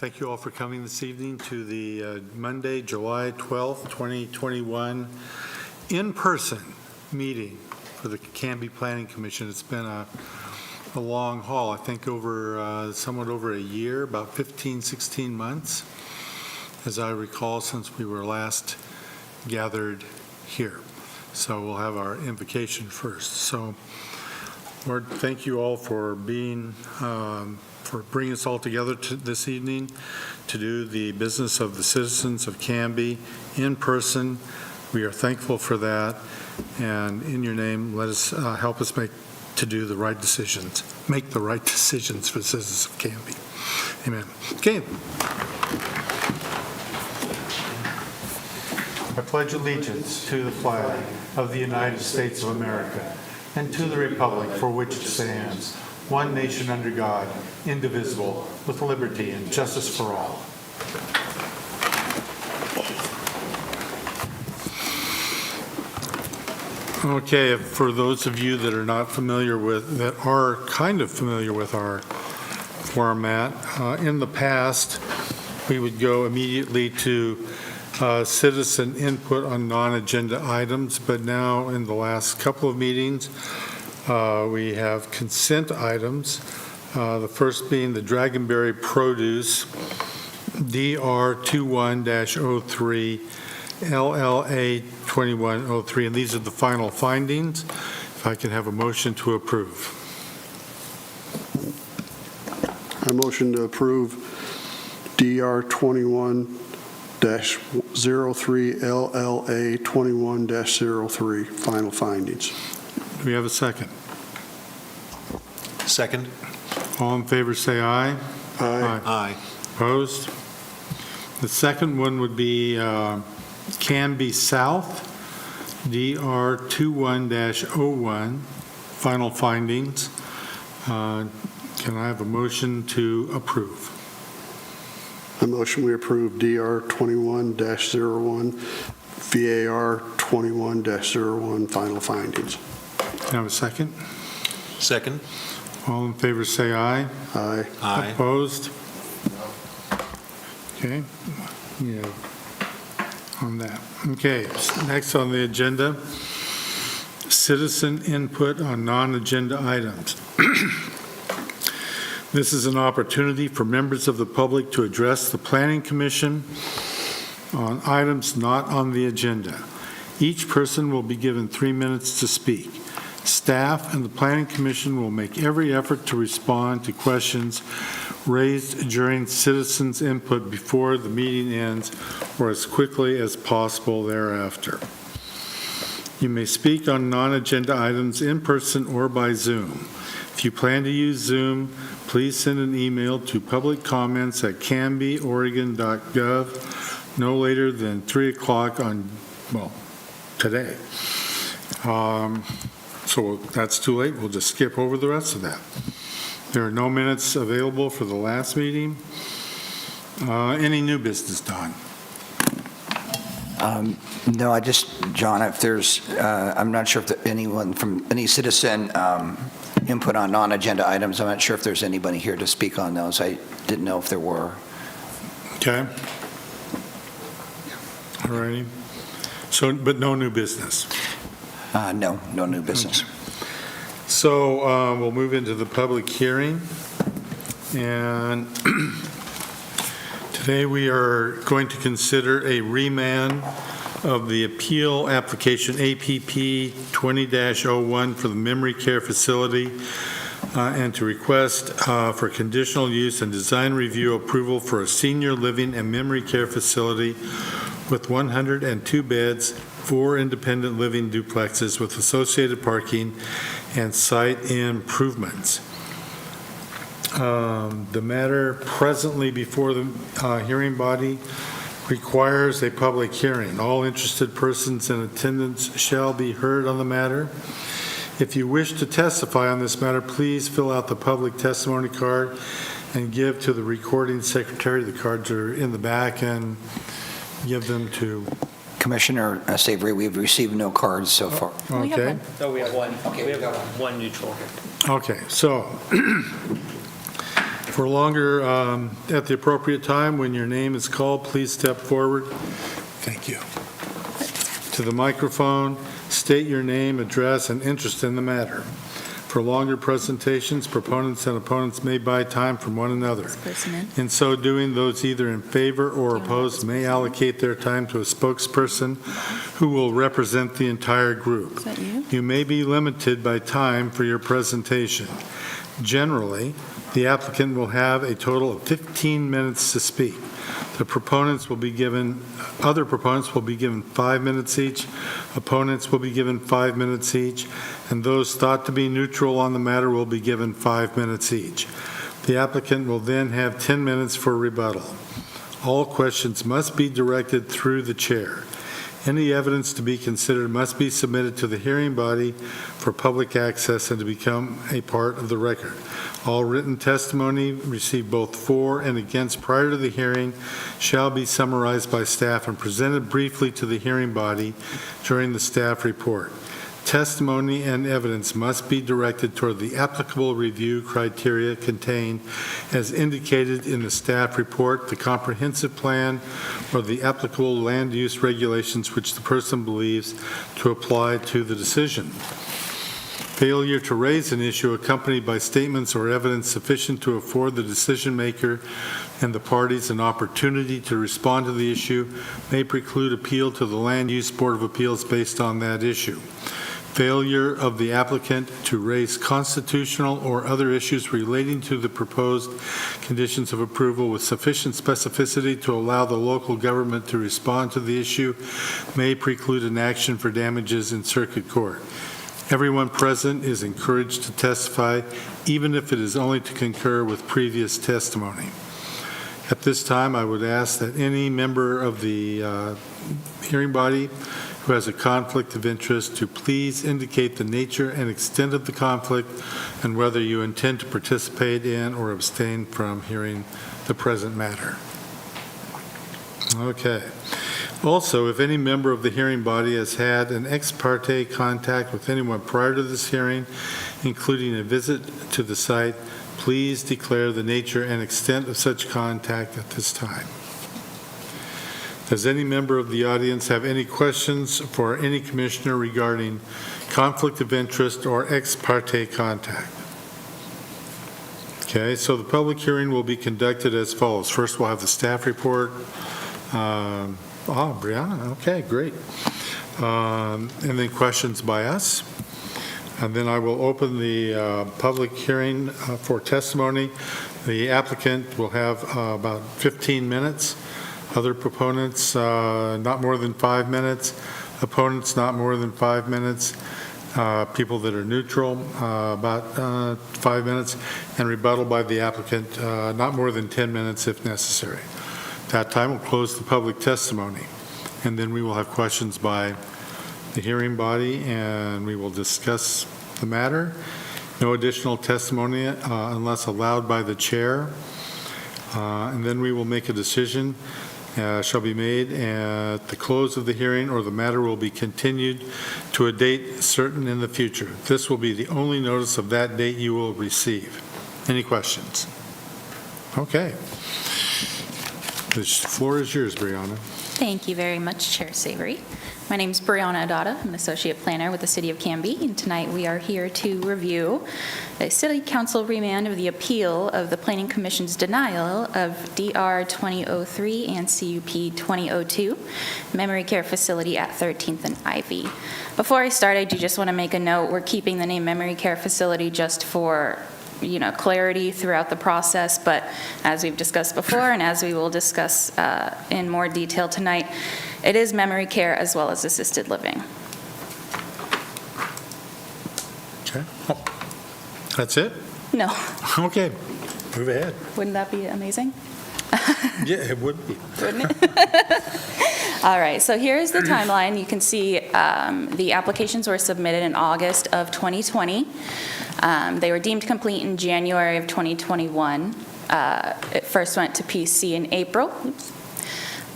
Thank you all for coming this evening to the Monday, July 12th, 2021 in-person meeting for the Canby Planning Commission. It's been a long haul, I think somewhat over a year, about 15, 16 months, as I recall, since we were last gathered here. So we'll have our invocation first. So, Lord, thank you all for bringing us all together this evening to do the business of the citizens of Canby in person. We are thankful for that, and in your name, let us help us make the right decisions for the citizens of Canby. Amen. Okay. I pledge allegiance to the flag of the United States of America and to the republic for which it stands, one nation under God, indivisible, with liberty and justice for all. Okay, for those of you that are kind of familiar with our format, in the past, we would go immediately to citizen input on non-agenda items, but now in the last couple of meetings, we have consent items. The first being the Dragonberry Produce DR 21-03 LLA 2103, and these are the final findings. If I can have a motion to approve. I motion to approve DR 21-03 LLA 21-03 final findings. Do we have a second? Second. All in favor say aye. Aye. Aye. Opposed? The second one would be Canby South, DR 21-01, final findings. Can I have a motion to approve? I motion we approve DR 21-01, VAR 21-01 final findings. Can I have a second? Second. All in favor say aye. Aye. Aye. Opposed? Okay. Yeah. On that. Okay, next on the agenda, citizen input on non-agenda items. This is an opportunity for members of the public to address the Planning Commission on items not on the agenda. Each person will be given 3 minutes to speak. Staff and the Planning Commission will make every effort to respond to questions raised during citizens' input before the meeting ends or as quickly as possible thereafter. You may speak on non-agenda items in person or by Zoom. If you plan to use Zoom, please send an email to publiccomments@canbyoregon.gov no later than 3 o'clock today. So that's too late. We'll just skip over the rest of that. There are no minutes available for the last meeting. Any new business, Don? No, John, if there's, I'm not sure if anyone from any citizen input on non-agenda items. I'm not sure if there's anybody here to speak on those. I didn't know if there were. Okay. All righty. So, but no new business? No new business. Okay. So we'll move into the public hearing. And today we are going to consider a remand of the appeal application APP 20-01 for the memory care facility and to request for conditional use and design review approval for a senior living and memory care facility with 102 beds, 4 independent living duplexes with associated parking and site improvements. The matter presently before the hearing body requires a public hearing. All interested persons in attendance shall be heard on the matter. If you wish to testify on this matter, please fill out the public testimony card and give to the recording secretary. The cards are in the back, and give them to Commissioner Savory, we've received no cards so far. Okay. So we have one. Okay, we have one neutral. Okay, so For longer, at the appropriate time, when your name is called, please step forward. Thank you. To the microphone, state your name, address, and interest in the matter. For longer presentations, proponents and opponents may buy time from one another. In so doing, those either in favor or opposed may allocate their time to a spokesperson who will represent the entire group. Is that you? You may be limited by time for your presentation. Generally, the applicant will have a total of 15 minutes to speak. The other proponents will be given 5 minutes each, opponents will be given 5 minutes each, and those thought to be neutral on the matter will be given 5 minutes each. The applicant will then have 10 minutes for rebuttal. All questions must be directed through the chair. Any evidence to be considered must be submitted to the hearing body for public access and to become a part of the record. All written testimony received both for and against prior to the hearing shall be summarized by staff and presented briefly to the hearing body during the staff report. Testimony and evidence must be directed toward the applicable review criteria contained as indicated in the staff report, the comprehensive plan, or the applicable land use regulations which the person believes to apply to the decision. Failure to raise an issue accompanied by statements or evidence sufficient to afford the decision maker and the parties an opportunity to respond to the issue may preclude appeal to the Land Use Board of Appeals based on that issue. Failure of the applicant to raise constitutional or other issues relating to the proposed conditions of approval with sufficient specificity to allow the local government to respond to the issue may preclude an action for damages in circuit court. Everyone present is encouraged to testify, even if it is only to concur with previous testimony. At this time, I would ask that any member of the hearing body who has a conflict of interest to please indicate the nature and extent of the conflict and whether you intend to participate in or abstain from hearing the present matter. Okay. Also, if any member of the hearing body has had an ex parte contact with anyone prior to this hearing, including a visit to the site, please declare the nature and extent of such contact at this time. Does any member of the audience have any questions for any commissioner regarding conflict of interest or ex parte contact? Okay, so the public hearing will be conducted as follows. First, we'll have the staff report. Brianna, okay, great. And then questions by us. And then I will open the public hearing for testimony. The applicant will have about 15 minutes. Other proponents, not more than 5 minutes. Opponents, not more than 5 minutes. People that are neutral, about 5 minutes. And rebuttal by the applicant, not more than 10 minutes if necessary. That time we'll close the public testimony, and then we will have questions by the hearing body, and we will discuss the matter. No additional testimony unless allowed by the chair, and then we will make a decision shall be made at the close of the hearing, or the matter will be continued to a date certain in the future. This will be the only notice of that date you will receive. Any questions? Okay. The floor is yours, Brianna. Thank you very much, Chair Savory. My name is Brianna Adada. I'm an associate planner with the City of Canby, and tonight we are here to review the City Council remand of the appeal of the Planning Commission's denial of DR 2003 and CUP 2002 memory care facility at 13th and Ivy. Before I start, I do just want to make a note. We're keeping the name memory care facility just for clarity throughout the process, but as we've discussed before and as we will discuss in more detail tonight, it is memory care as well as assisted living. Okay. Oh, that's it? No. Okay. Move ahead. Wouldn't that be amazing? Yeah, it would be. Wouldn't it? All right, so here's the timeline. You can see the applications were submitted in August of 2020. They were deemed complete in January of 2021. It first went to PC in April.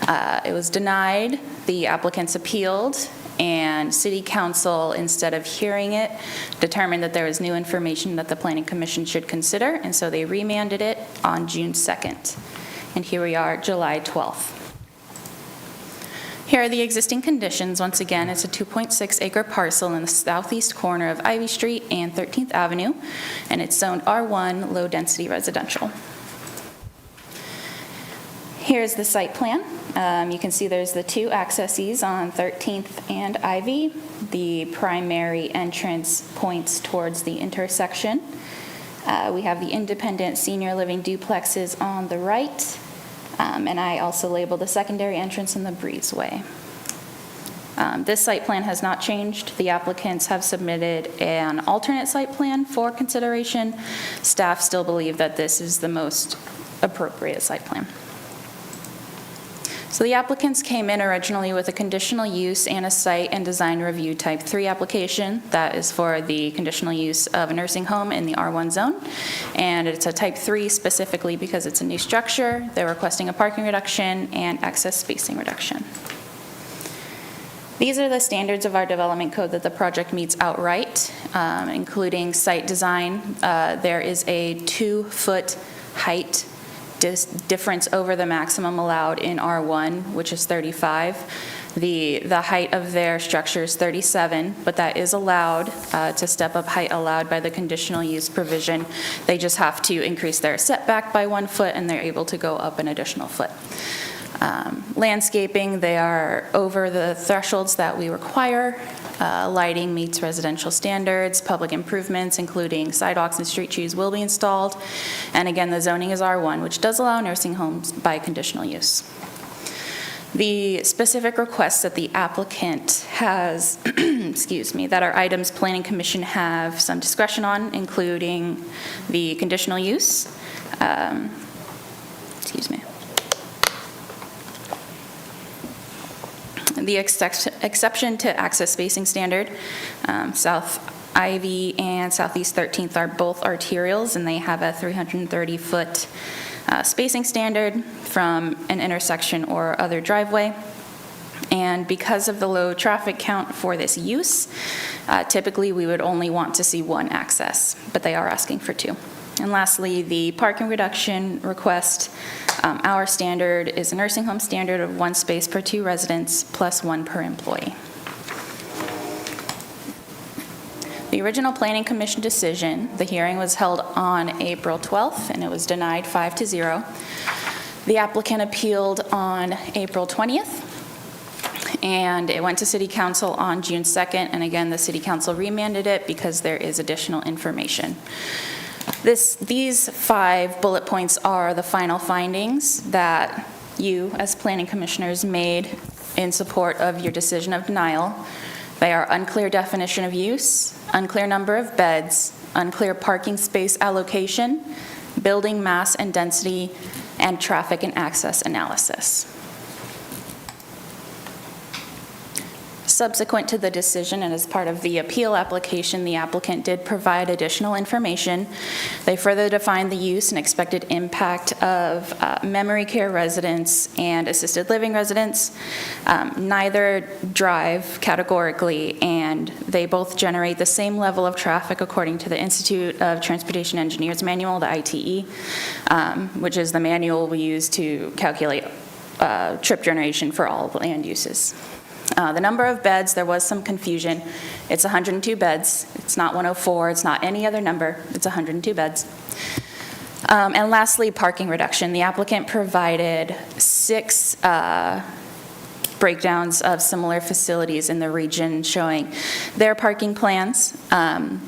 It was denied. The applicants appealed, and City Council, instead of hearing it, determined that there was new information that the Planning Commission should consider, and so they remanded it on June 2nd. And here we are, July 12th. Here are the existing conditions. Once again, it's a 2.6 acre parcel in the southeast corner of Ivy Street and 13th Avenue, and it's zoned R1 low density residential. Here's the site plan. You can see there's the two accesses on 13th and Ivy. The primary entrance points towards the intersection. We have the independent senior living duplexes on the right. And I also labeled the secondary entrance in the breezeway. This site plan has not changed. The applicants have submitted an alternate site plan for consideration. Staff still believe that this is the most appropriate site plan. So the applicants came in originally with a conditional use and a site and design review type 3 application. That is for the conditional use of a nursing home in the R1 zone. And it's a type 3 specifically because it's a new structure. They're requesting a parking reduction and access spacing reduction. These are the standards of our development code that the project meets outright, including site design. There is a 2-foot height difference over the maximum allowed in R1, which is 35. The height of their structure is 37, but that is allowed to step up height allowed by the conditional use provision. They just have to increase their setback by 1 foot, and they're able to go up an additional foot. Landscaping, they are over the thresholds that we require. Lighting meets residential standards. Public improvements, including sidewalks and street trees, will be installed. And again, the zoning is R1, which does allow nursing homes by conditional use. The specific requests that the applicant has, excuse me, that our items Planning Commission have some discretion on, including the conditional use, excuse me, the exception to access spacing standard. South Ivy and Southeast 13th are both arterials, and they have a 330-foot spacing standard from an intersection or other driveway. And because of the low traffic count for this use, typically we would only want to see one access, but they are asking for two. And lastly, the parking reduction request. Our standard is a nursing home standard of 1 space per 2 residents plus 1 per employee. The original Planning Commission decision, the hearing was held on April 12th, and it was denied 5-0. The applicant appealed on April 20th, and it went to City Council on June 2nd, and again, the City Council remanded it because there is additional information. These 5 bullet points are the final findings that you, as planning commissioners, made in support of your decision of denial. They are unclear definition of use, unclear number of beds, unclear parking space allocation, building mass and density, and traffic and access analysis. Subsequent to the decision and as part of the appeal application, the applicant did provide additional information. They further defined the use and expected impact of memory care residents and assisted living residents. Neither drive categorically, and they both generate the same level of traffic according to the Institute of Transportation Engineers Manual, the ITE, which is the manual we use to calculate trip generation for all land uses. The number of beds, there was some confusion. It's 102 beds. It's not 104. It's not any other number. It's 102 beds. And lastly, parking reduction. The applicant provided 6 breakdowns of similar facilities in the region showing their parking plans. And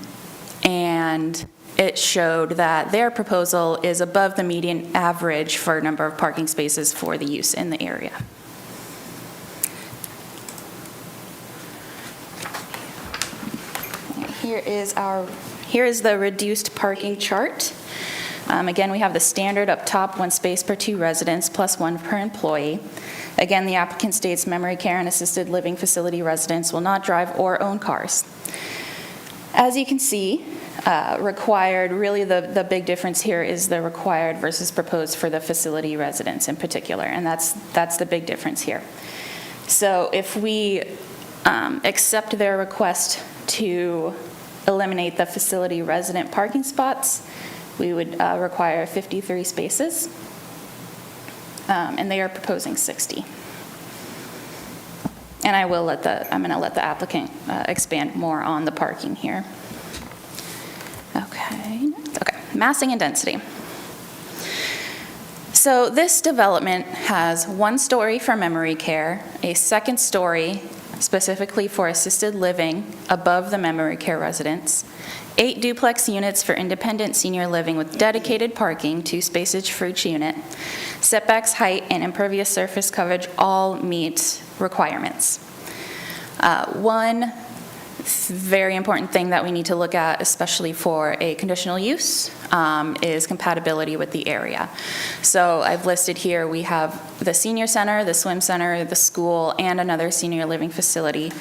it showed that their proposal is above the median average for number of parking spaces for the use in the area. Here is the reduced parking chart. Again, we have the standard up top, 1 space per 2 residents plus 1 per employee. Again, the applicant states memory care and assisted living facility residents will not drive or own cars. As you can see, required, really the big difference here is the required versus proposed for the facility residents in particular, and that's the big difference here. So if we accept their request to eliminate the facility resident parking spots, we would require 53 spaces, and they are proposing 60. And I'm going to let the applicant expand more on the parking here. Okay, massing and density. So this development has 1 story for memory care, a 2nd story specifically for assisted living above the memory care residence, 8 duplex units for independent senior living with dedicated parking, 2 spaces for each unit. Setbacks, height, and impervious surface coverage all meet requirements. One very important thing that we need to look at, especially for a conditional use, is compatibility with the area. So I've listed here, we have the senior center, the swim center, the school, and another senior living facility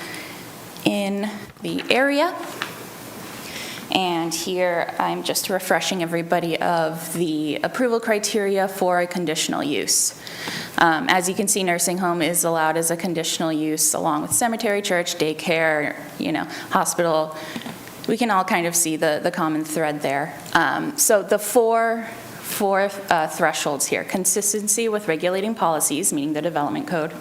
in the area. And here, I'm just refreshing everybody of the approval criteria for a conditional use. As you can see, nursing home is allowed as a conditional use along with cemetery, church, daycare, hospital. We can all kind of see the common thread there. So the four thresholds here: consistency with regulating policies, meaning the development code,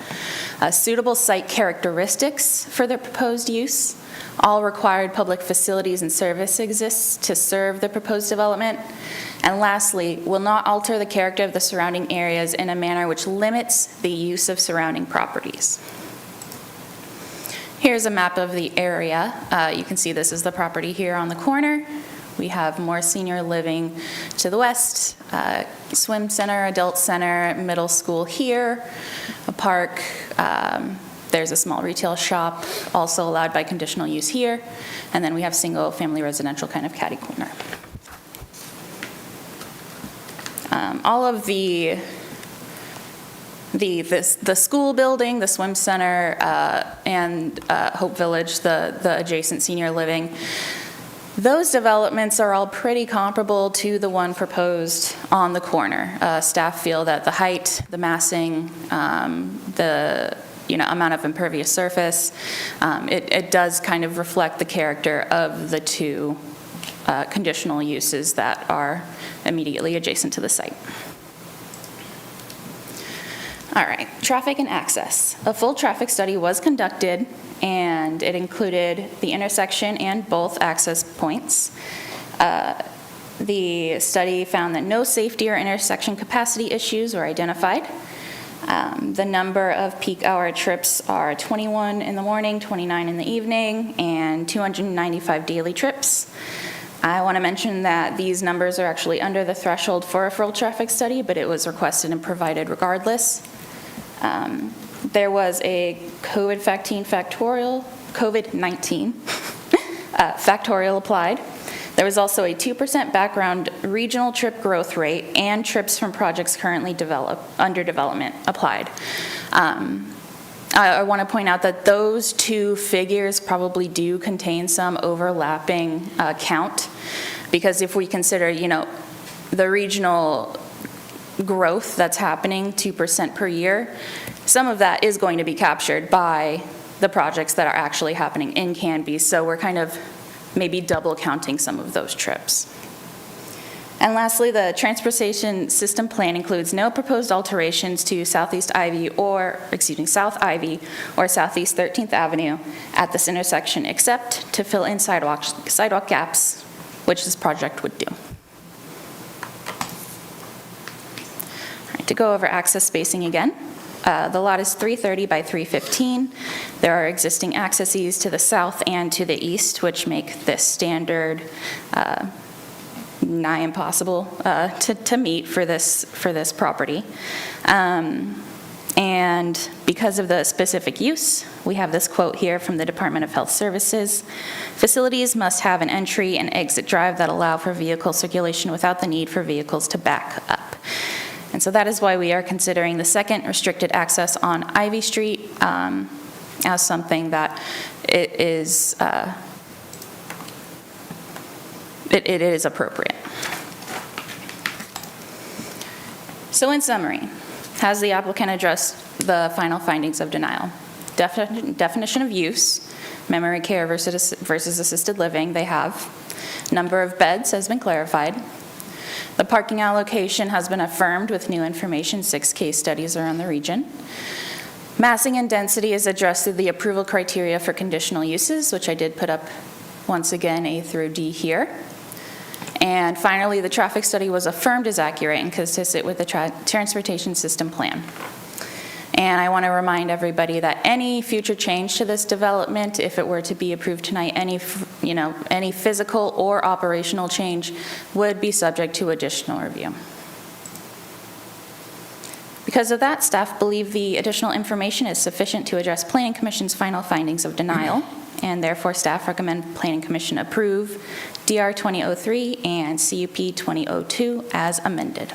suitable site characteristics for the proposed use, all required public facilities and service exists to serve the proposed development, and lastly, will not alter the character of the surrounding areas in a manner which limits the use of surrounding properties. Here's a map of the area. You can see this is the property here on the corner. We have more senior living to the west, swim center, adult center, middle school here, a park. There's a small retail shop, also allowed by conditional use here. And then we have single-family residential kind of catty corner. All of the school building, the swim center, and Hope Village, the adjacent senior living, those developments are all pretty comparable to the one proposed on the corner. Staff feel that the height, the massing, the amount of impervious surface, it does kind of reflect the character of the 2 conditional uses that are immediately adjacent to the site. All right, traffic and access. A full traffic study was conducted, and it included the intersection and both access points. The study found that no safety or intersection capacity issues were identified. The number of peak hour trips are 21 in the morning, 29 in the evening, and 295 daily trips. I want to mention that these numbers are actually under the threshold for a full traffic study, but it was requested and provided regardless. There was a COVID-19 factorial applied. There was also a 2% background regional trip growth rate and trips from projects currently under development applied. I want to point out that those 2 figures probably do contain some overlapping count, because if we consider, the regional growth that's happening, 2% per year, some of that is going to be captured by the projects that are actually happening in Canby, so we're kind of maybe double counting some of those trips. And lastly, the transportation system plan includes no proposed alterations to South Ivy or Southeast 13th Avenue at this intersection, except to fill in sidewalk gaps, which this project would do. All right, to go over access spacing again. The lot is 330 by 315. There are existing accesses to the south and to the east, which make this standard nigh impossible to meet for this property. And because of the specific use, we have this quote here from the Department of Health Services. Facilities must have an entry and exit drive that allow for vehicle circulation without the need for vehicles to back up. And so that is why we are considering the second restricted access on Ivy Street as something that it is appropriate. So in summary, has the applicant addressed the final findings of denial? definition of use, memory care versus assisted living, they have. Number of beds has been clarified. The parking allocation has been affirmed with new information. 6 case studies around the region. Massing and density is addressed through the approval criteria for conditional uses, which I did put up once again, A through D here. And finally, the traffic study was affirmed as accurate and consistent with the transportation system plan. And I want to remind everybody that any future change to this development, if it were to be approved tonight, any physical or operational change would be subject to additional review. Because of that, staff believe the additional information is sufficient to address Planning Commission's final findings of denial, and therefore staff recommend Planning Commission approve DR 2003 and CUP 2002 as amended.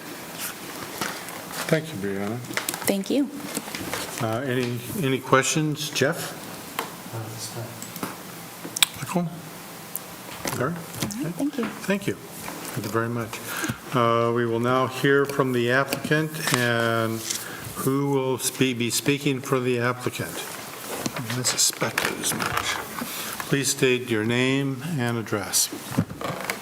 Thank you, Brianna. Thank you. Any questions? Jeff? Nicole? Larry? Thank you. Thank you. Thank you very much. We will now hear from the applicant, and who will be speaking for the applicant? I suspect it is much. Please state your name and address.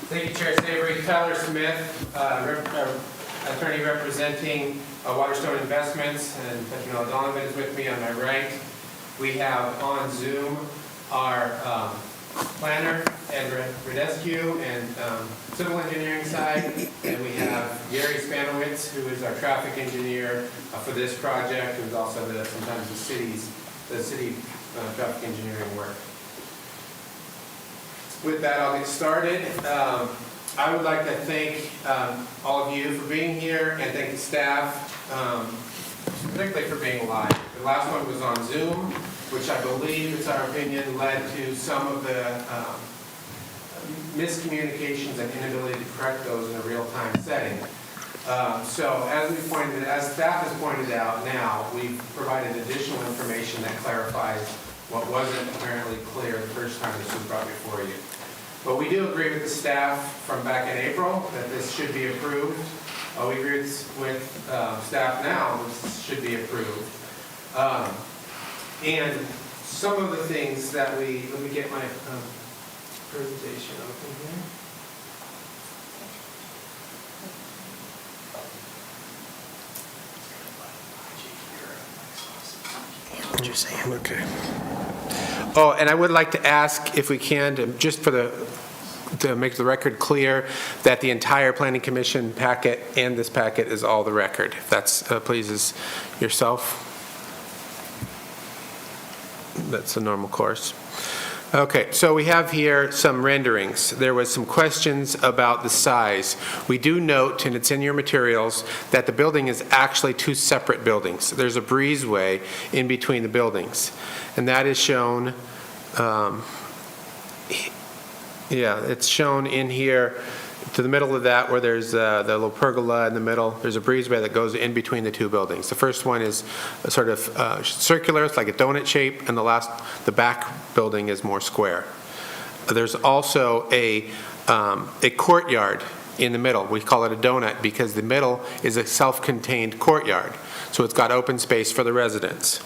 Thank you, Chair Savory. Tyler Smith, attorney representing Waterstone Investments, and Petronella Donovan is with me on my right. We have on Zoom our planner, Ed Redescu, and civil engineering side, and we have Gary Spanowitz, who is our traffic engineer for this project, who's also sometimes the city traffic engineering work. With that, I'll get started. I would like to thank all of you for being here, and thank the staff, particularly for being live. The last one was on Zoom, which I believe, it's our opinion, led to some of the miscommunications and inability to correct those in a real-time setting. So as staff has pointed out now, we've provided additional information that clarifies what wasn't apparently clear the first time this was brought before you. But we do agree with the staff from back in April that this should be approved. We agree with staff now that this should be approved. And some of the things that let me get my presentation open here. What you're saying. Okay. Oh, and I would like to ask if we can, just to make the record clear, that the entire Planning Commission packet and this packet is all the record, if that pleases yourself. That's the normal course. Okay, so we have here some renderings. There was some questions about the size. We do note, and it's in your materials, that the building is actually 2 separate buildings. There's a breezeway in between the buildings, and that is shown, it's shown in here to the middle of that, where there's the little pergola in the middle. There's a breezeway that goes in between the 2 buildings. The first one is sort of circular, it's like a donut shape, and the back building is more square. There's also a courtyard in the middle. We call it a donut because the middle is a self-contained courtyard, so it's got open space for the residents.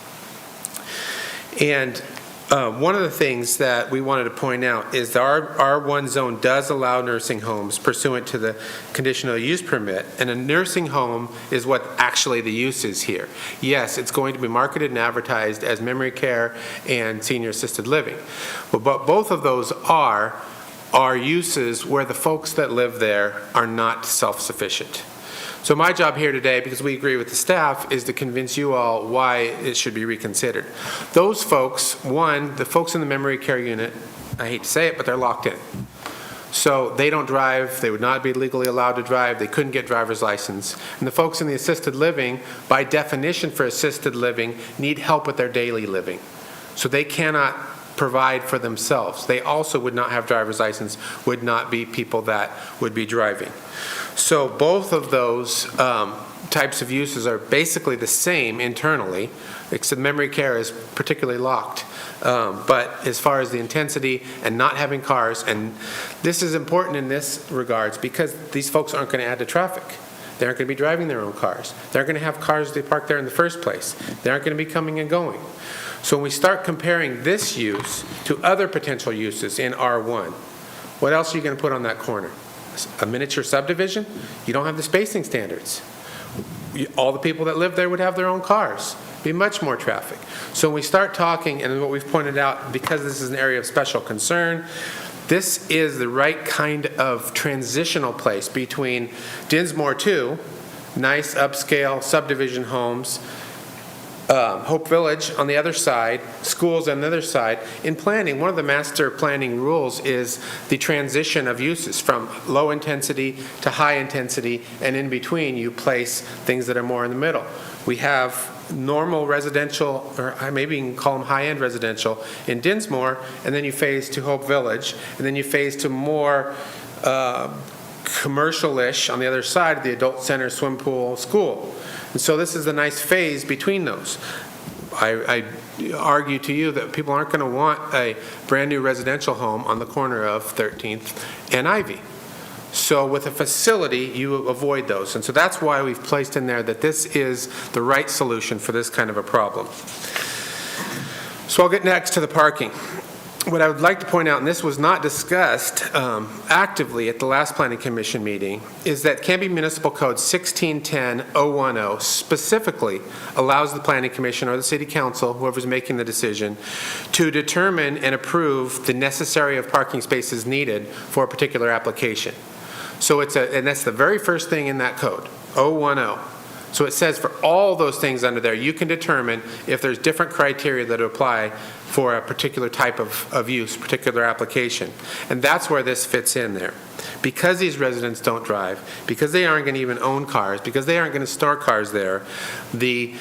And one of the things that we wanted to point out is that our R1 zone does allow nursing homes pursuant to the conditional use permit, and a nursing home is what actually the use is here. Yes, it's going to be marketed and advertised as memory care and senior assisted living, but both of those are uses where the folks that live there are not self-sufficient. So my job here today, because we agree with the staff, is to convince you all why it should be reconsidered. Those folks, the folks in the memory care unit, I hate to say it, but they're locked in. So they don't drive, they would not be legally allowed to drive, they couldn't get driver's license. And the folks in the assisted living, by definition for assisted living, need help with their daily living. So they cannot provide for themselves. They also would not have driver's license, would not be people that would be driving. So both of those types of uses are basically the same internally, except memory care is particularly locked. But as far as the intensity and not having cars, and this is important in this regards because these folks aren't going to add to traffic. They aren't going to be driving their own cars. They aren't going to have cars they park there in the first place. They aren't going to be coming and going. So when we start comparing this use to other potential uses in R1, what else are you going to put on that corner? A miniature subdivision? You don't have the spacing standards. All the people that live there would have their own cars. Be much more traffic. So when we start talking, and what we've pointed out, because this is an area of special concern, this is the right kind of transitional place between Dinsmore 2, nice upscale subdivision homes, Hope Village on the other side, schools on the other side. In planning, one of the master planning rules is the transition of uses from low intensity to high intensity, and in between you place things that are more in the middle. We have normal residential, or maybe you can call them high-end residential, in Dinsmore, and then you phase to Hope Village, and then you phase to more commercial-ish on the other side of the adult center, swim pool, school. And so this is a nice phase between those. I argue to you that people aren't going to want a brand-new residential home on the corner of 13th and Ivy. So with a facility, you avoid those. And so that's why we've placed in there that this is the right solution for this kind of a problem. So I'll get next to the parking. What I would like to point out, and this was not discussed actively at the last Planning Commission meeting, is that Canby Municipal Code 1610-010 specifically allows the Planning Commission or the City Council, whoever's making the decision, to determine and approve the necessary of parking spaces needed for a particular application. So and that's the very first thing in that code, 010. So it says for all those things under there, you can determine if there's different criteria that apply for a particular type of use, particular application. And that's where this fits in there. Because these residents don't drive, because they aren't going to even own cars, because they aren't going to store cars there, the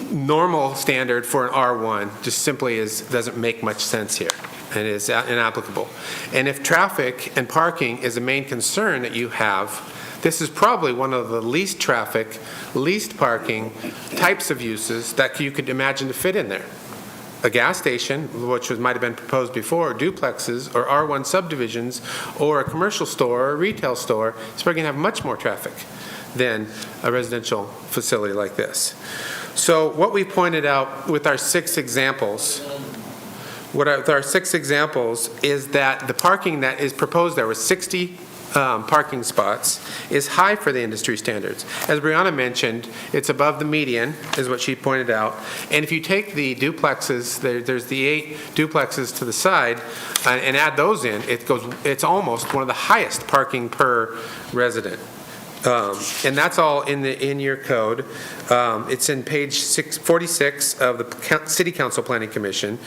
normal standard for an R1 just simply doesn't make much sense here. And is inapplicable. And if traffic and parking is a main concern that you have, this is probably one of the least traffic, least parking types of uses that you could imagine to fit in there. A gas station, which might have been proposed before, or duplexes, or R1 subdivisions, or a commercial store, or a retail store, it's probably going to have much more traffic than a residential facility like this. So what we pointed out with our 6 examples, is that the parking that is proposed there was 60 parking spots is high for the industry standards. As Brianna mentioned, it's above the median, is what she pointed out. And if you take the duplexes, there's the 8 duplexes to the side, and add those in, it's almost one of the highest parking per resident. And that's all in your code. It's in page 46 of the City Council Planning Commission.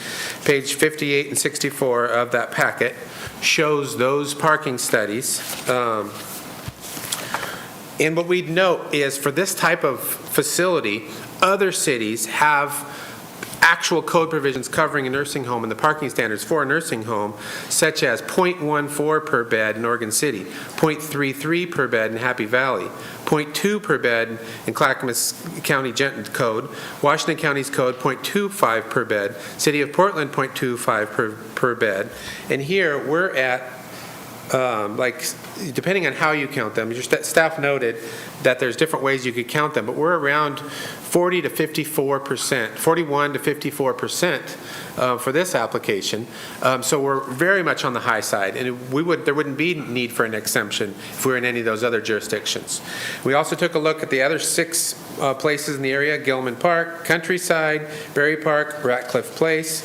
Page 58 and 64 of that packet shows those parking studies. And what we'd note is for this type of facility, other cities have actual code provisions covering a nursing home and the parking standards for a nursing home, such as 0.14 per bed in Oregon City, 0.33 per bed in Happy Valley, 0.2 per bed in Clackamas County Code, Washington County's code 0.25 per bed, City of Portland 0.25 per bed, and here we're at depending on how you count them, your staff noted that there's different ways you could count them, but we're around 41 to 54% for this application. So we're very much on the high side, and there wouldn't be need for an exemption if we were in any of those other jurisdictions. We also took a look at the other 6 places in the area: Gilman Park, Countryside, Berry Park, Ratcliffe Place,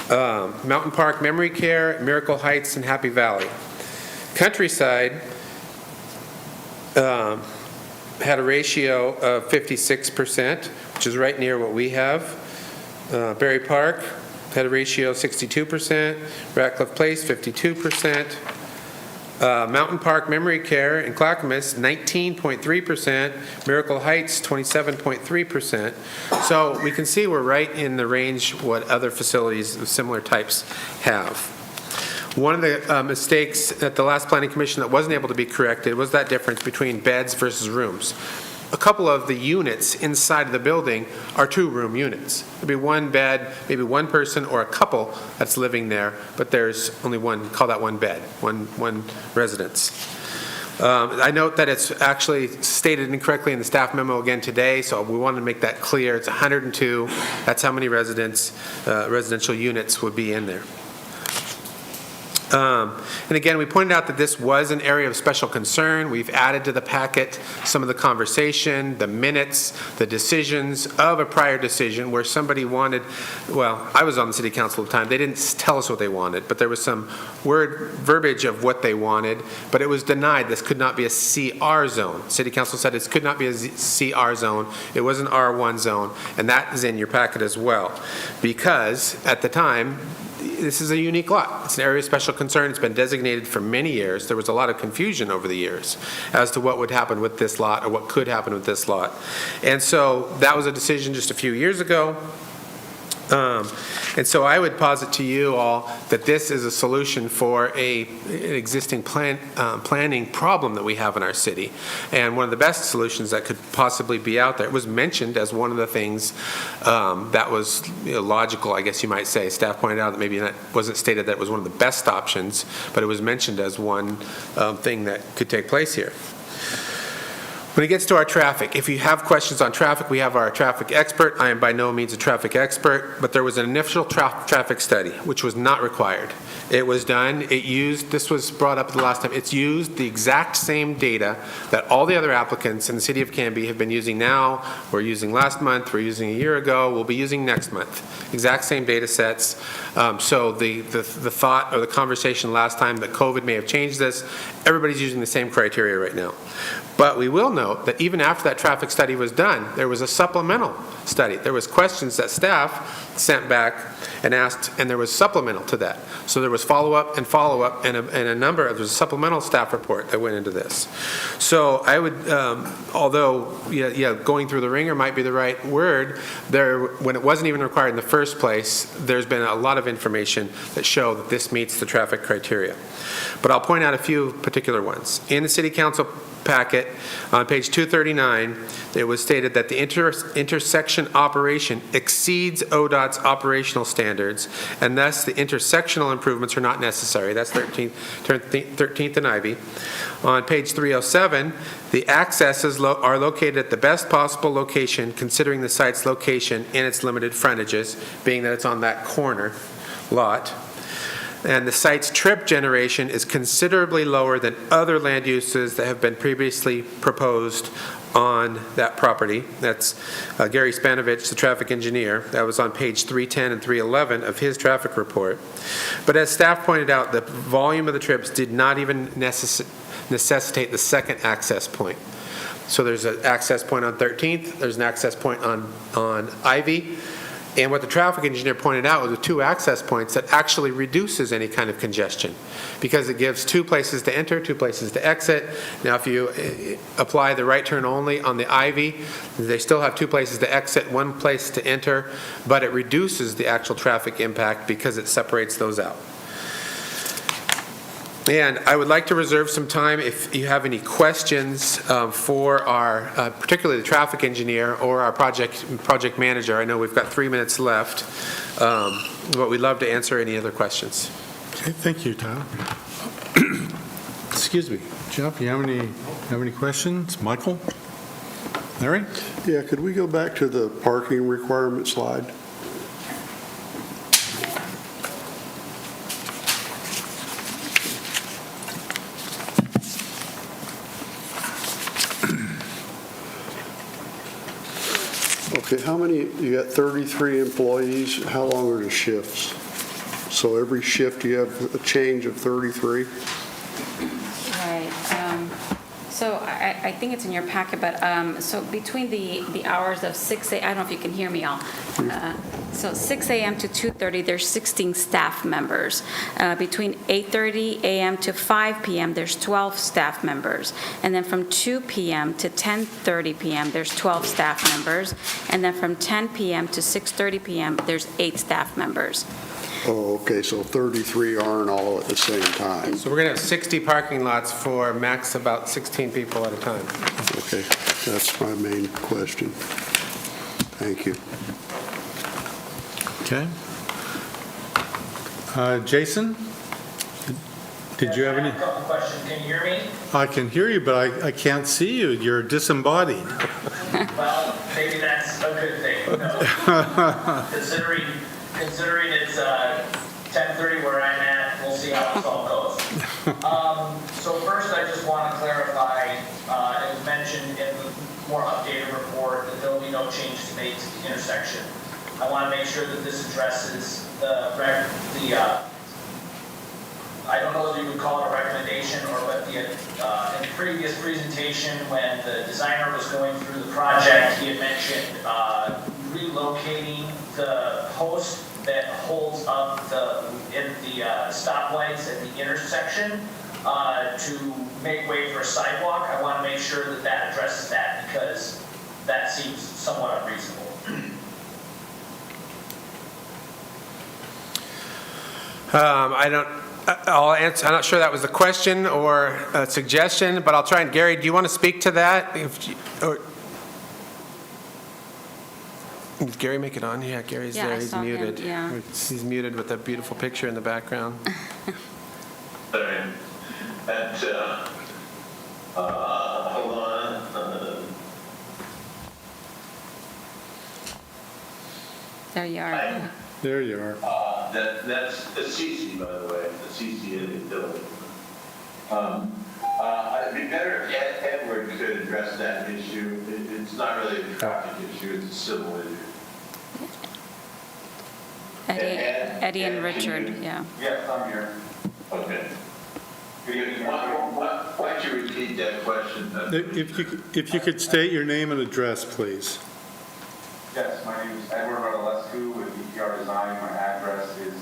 Mountain Park Memory Care, Miracle Heights, and Happy Valley. Countryside had a ratio of 56%, which is right near what we have. Berry Park had a ratio of 62%, Ratcliffe Place 52%, Mountain Park Memory Care in Clackamas 19.3%, Miracle Heights 27.3%. So we can see we're right in the range what other facilities of similar types have. One of the mistakes at the last Planning Commission that wasn't able to be corrected was that difference between beds versus rooms. A couple of the units inside of the building are 2-room units. There'd be one bed, maybe one person or a couple that's living there, but there's only one, call that one bed, one residence. I note that it's actually stated incorrectly in the staff memo again today, so we wanted to make that clear. It's 102. That's how many residential units would be in there. And again, we pointed out that this was an area of special concern. We've added to the packet some of the conversation, the minutes, the decisions of a prior decision where somebody wanted, well, I was on the city council at the time. They didn't tell us what they wanted, but there was some verbiage of what they wanted, but it was denied. This could not be a CR zone. City council said this could not be a CR zone. It was an R1 zone, and that is in your packet as well. Because at the time, this is a unique lot. It's an area of special concern. It's been designated for many years. There was a lot of confusion over the years as to what would happen with this lot or what could happen with this lot. And so that was a decision just a few years ago. And so I would posit to you all that this is a solution for an existing planning problem that we have in our city, and one of the best solutions that could possibly be out there. It was mentioned as one of the things that was logical, I guess you might say. Staff pointed out that maybe that wasn't stated that it was one of the best options, but it was mentioned as one thing that could take place here. When it gets to our traffic, if you have questions on traffic, we have our traffic expert. I am by no means a traffic expert, but there was an initial traffic study, which was not required. It was done, this was brought up the last time, it's used the exact same data that all the other applicants in the city of Canby have been using now. We're using last month, we're using a year ago, we'll be using next month. Exact same data sets. So the thought or the conversation last time that COVID may have changed this, everybody's using the same criteria right now. But we will note that even after that traffic study was done, there was a supplemental study. There was questions that staff sent back and asked, and there was supplemental to that. So there was follow-up and follow-up, and there was a supplemental staff report that went into this. So I would, although going through the ringer might be the right word, when it wasn't even required in the first place, there's been a lot of information that show that this meets the traffic criteria. But I'll point out a few particular ones. In the city council packet, on page 239, it was stated that the intersection operation exceeds ODOT's operational standards, and thus the intersectional improvements are not necessary. That's 13th and Ivy. On page 307, the accesses are located at the best possible location, considering the site's location and its limited frontages, being that it's on that corner lot. And the site's trip generation is considerably lower than other land uses that have been previously proposed on that property. That's Gary Spanovich, the traffic engineer. That was on page 310 and 311 of his traffic report. But as staff pointed out, the volume of the trips did not even necessitate the second access point. So there's an access point on 13th, there's an access point on Ivy. And what the traffic engineer pointed out was the two access points that actually reduces any kind of congestion because it gives two places to enter, two places to exit. Now, if you apply the right turn only on the Ivy, they still have two places to exit, one place to enter, but it reduces the actual traffic impact because it separates those out. And I would like to reserve some time if you have any questions for our, particularly the traffic engineer or our project manager. I know we've got 3 minutes left, but we'd love to answer any other questions. Okay, thank you, Tom. Excuse me. Jeff, you have any questions? Michael? Larry? Yeah, could we go back to the parking requirement slide? Okay, how many, you got 33 employees, how long are the shifts? So every shift you have a change of 33? Right. So I think it's in your packet, but so between the hours of 6 a.m., I don't know if you can hear me all. So 6 a.m. to 2:30, there's 16 staff members. Between 8:30 a.m. to 5 p.m., there's 12 staff members. And then from 2 p.m. to 10:30 p.m., there's 12 staff members. And then from 10 p.m. to 6:30 p.m., there's 8 staff members. Oh, okay, so 33 aren't all at the same time. So we're going to have 60 parking lots for max about 16 people at a time. Okay, that's my main question. Thank you. Okay. Jason, Did you have any? I have a couple questions. Can you hear me? I can hear you, but I can't see you. You're disembodied. Well, maybe that's a good thing. No. Considering it's 10:30 where I'm at, we'll see how this all goes. So first, I just want to clarify, it was mentioned in the more updated report that there will be no changes made to the intersection. I want to make sure that this addresses I don't know if you would call it a recommendation or what in the previous presentation when the designer was going through the project, he had mentioned relocating the post that holds up the stoplights at the intersection to make way for a sidewalk. I want to make sure that that addresses that because that seems somewhat unreasonable. I'll answer. I'm not sure that was a question or a suggestion, but I'll try. And Gary, do you want to speak to that? Did Gary make it on? Yeah, Gary's Yeah, there. I He's saw him, muted. yeah. He's muted with that beautiful picture in the background. Sorry. And, hold on. There you are. Hi. There you are. That's the CC, by the way, the CC in the building. It'd be better if Edward could address that issue. It's not really a traffic issue, it's a civil issue. Eddie and Richard, yeah. Yes, I'm here. Okay. Why don't you repeat that question? If you could state your name and address, please. Yes, my name is Edward Rodolescu with EPR Design. My address is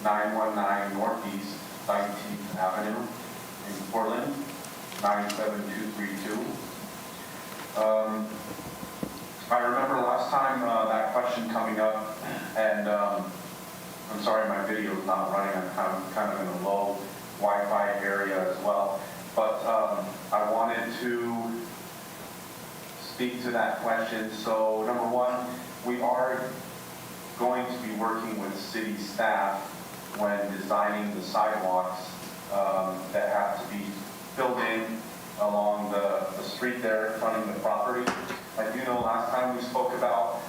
919 Northeast 19th Avenue in Portland, 97232. I remember last time that question coming up, and I'm sorry my video is not running. I'm kind of in a low Wi-Fi area as well. But I wanted to speak to that question. So number one, we are going to be working with city staff when designing the sidewalks that have to be filled in along the street there fronting the property. I do know last time we spoke about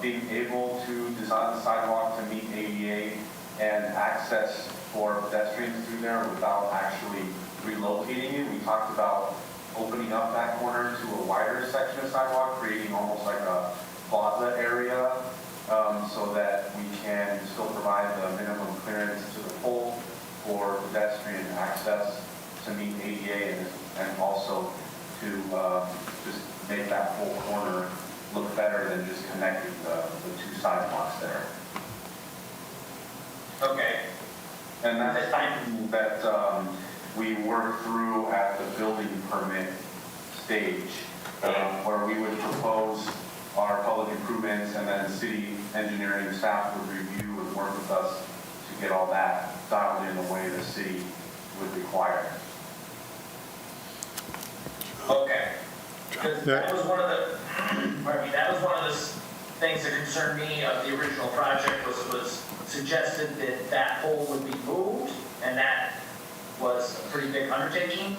being able to design the sidewalk to meet ADA and access for pedestrians through there without actually relocating it. We talked about opening up that corner to a wider section of sidewalk, creating almost like a plaza area so that we can still provide the minimum clearance to the pole for pedestrian access to meet ADA and also to just make that whole corner look better than just connecting the two sidewalks there. Okay. And that's something that we work through at the building permit stage, where we would propose our public improvements and then city engineering staff would review and work with us to get all that dialed in the way the city would require. Okay. Because that was one of the, that was one of the things that concerned me of the original project was suggested that pole would be moved, and that was a pretty big undertaking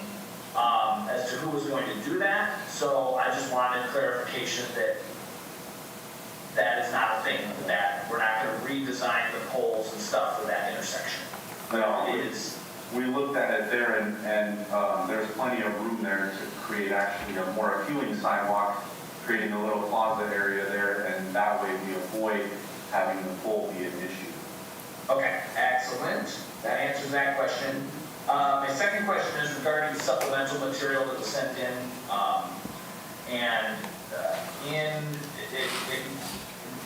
as to who was going to do that. So I just wanted clarification that that is not a thing, that we're not going to redesign the poles and stuff for that intersection. No, It is. we looked at it there and there's plenty of room there to create actually a more appealing sidewalk, creating a little plaza area there, and that way we avoid having the pole be an issue. Okay, excellent. That answers that question. My second question is regarding the supplemental material that was sent in.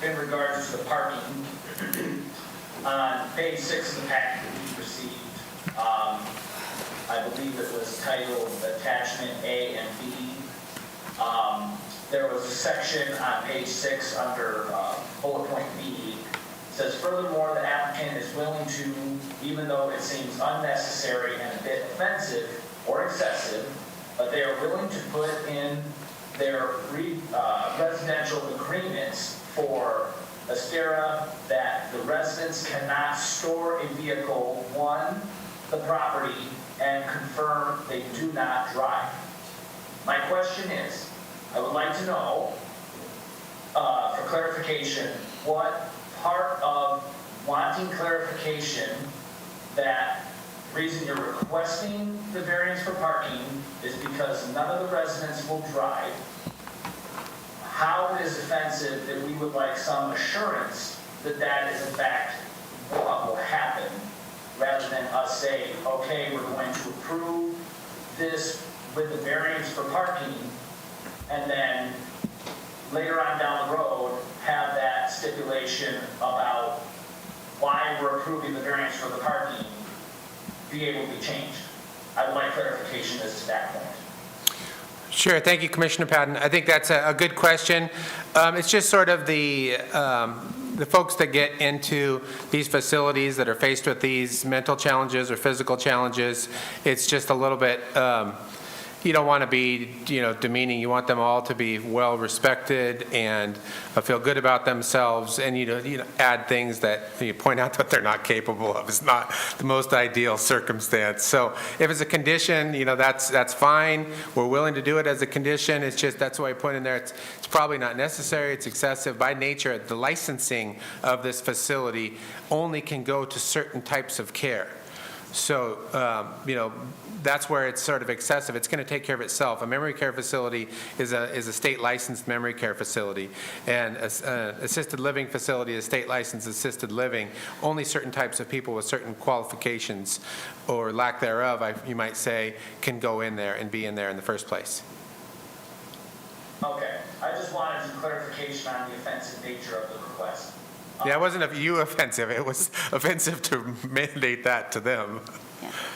In regards to the parking, on page 6 of the packet that we received, I believe it was titled Attachment A and B. There was a section on page 6 under bullet point B. It says, furthermore, the applicant is willing to, even though it seems unnecessary and a bit offensive or excessive, but they are willing to put in their residential agreements for Astera that the residents cannot store a vehicle, 1, the property and confirm they do not drive. My question is, I would like to know, for clarification, what part of wanting clarification that reason you're requesting the variance for parking is because none of the residents will drive. How it is offensive that we would like some assurance that that is in fact what will happen, rather than us say, okay, we're going to approve this with the variance for parking, and then later on down the road, have that stipulation about why we're approving the variance for the parking be able to be changed. I would like clarification as to that point. Sure. Thank you, Commissioner Patton. I think that's a good question. It's just sort of the folks that get into these facilities that are faced with these mental challenges or physical challenges. It's just a little bit, you don't want to be, demeaning. You want them all to be well respected and feel good about themselves. And you add things that you point out that they're not capable of. It's not the most ideal circumstance. So if it's a condition, that's fine. We're willing to do it as a condition. It's just that's why I put in there. It's probably not necessary. It's excessive by nature. The licensing of this facility only can go to certain types of care. So, that's where it's sort of excessive. It's going to take care of itself. A memory care facility is a state licensed memory care facility, and assisted living facility is state licensed assisted living. Only certain types of people with certain qualifications or lack thereof, you might say, can go in there and be in there in the first place. Okay, I just wanted some clarification on the offensive nature of the request. Yeah, it wasn't offensive. It was offensive to mandate that to them.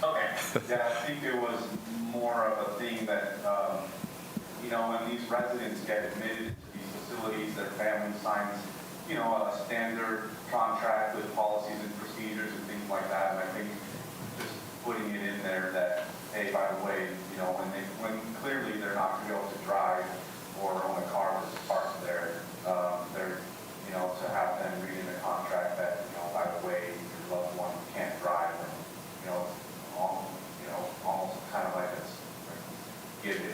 Okay. Yeah, I think it was more of a thing that, when these residents get admitted to these facilities, their family signs, a standard contract with policies and procedures and things like that. And I think just putting it in there that, hey, by the way, when clearly they're not going to be able to drive or own a car that's parked there, to have them read in the contract that, by the way, your loved one can't drive, and, almost kind of like it's given,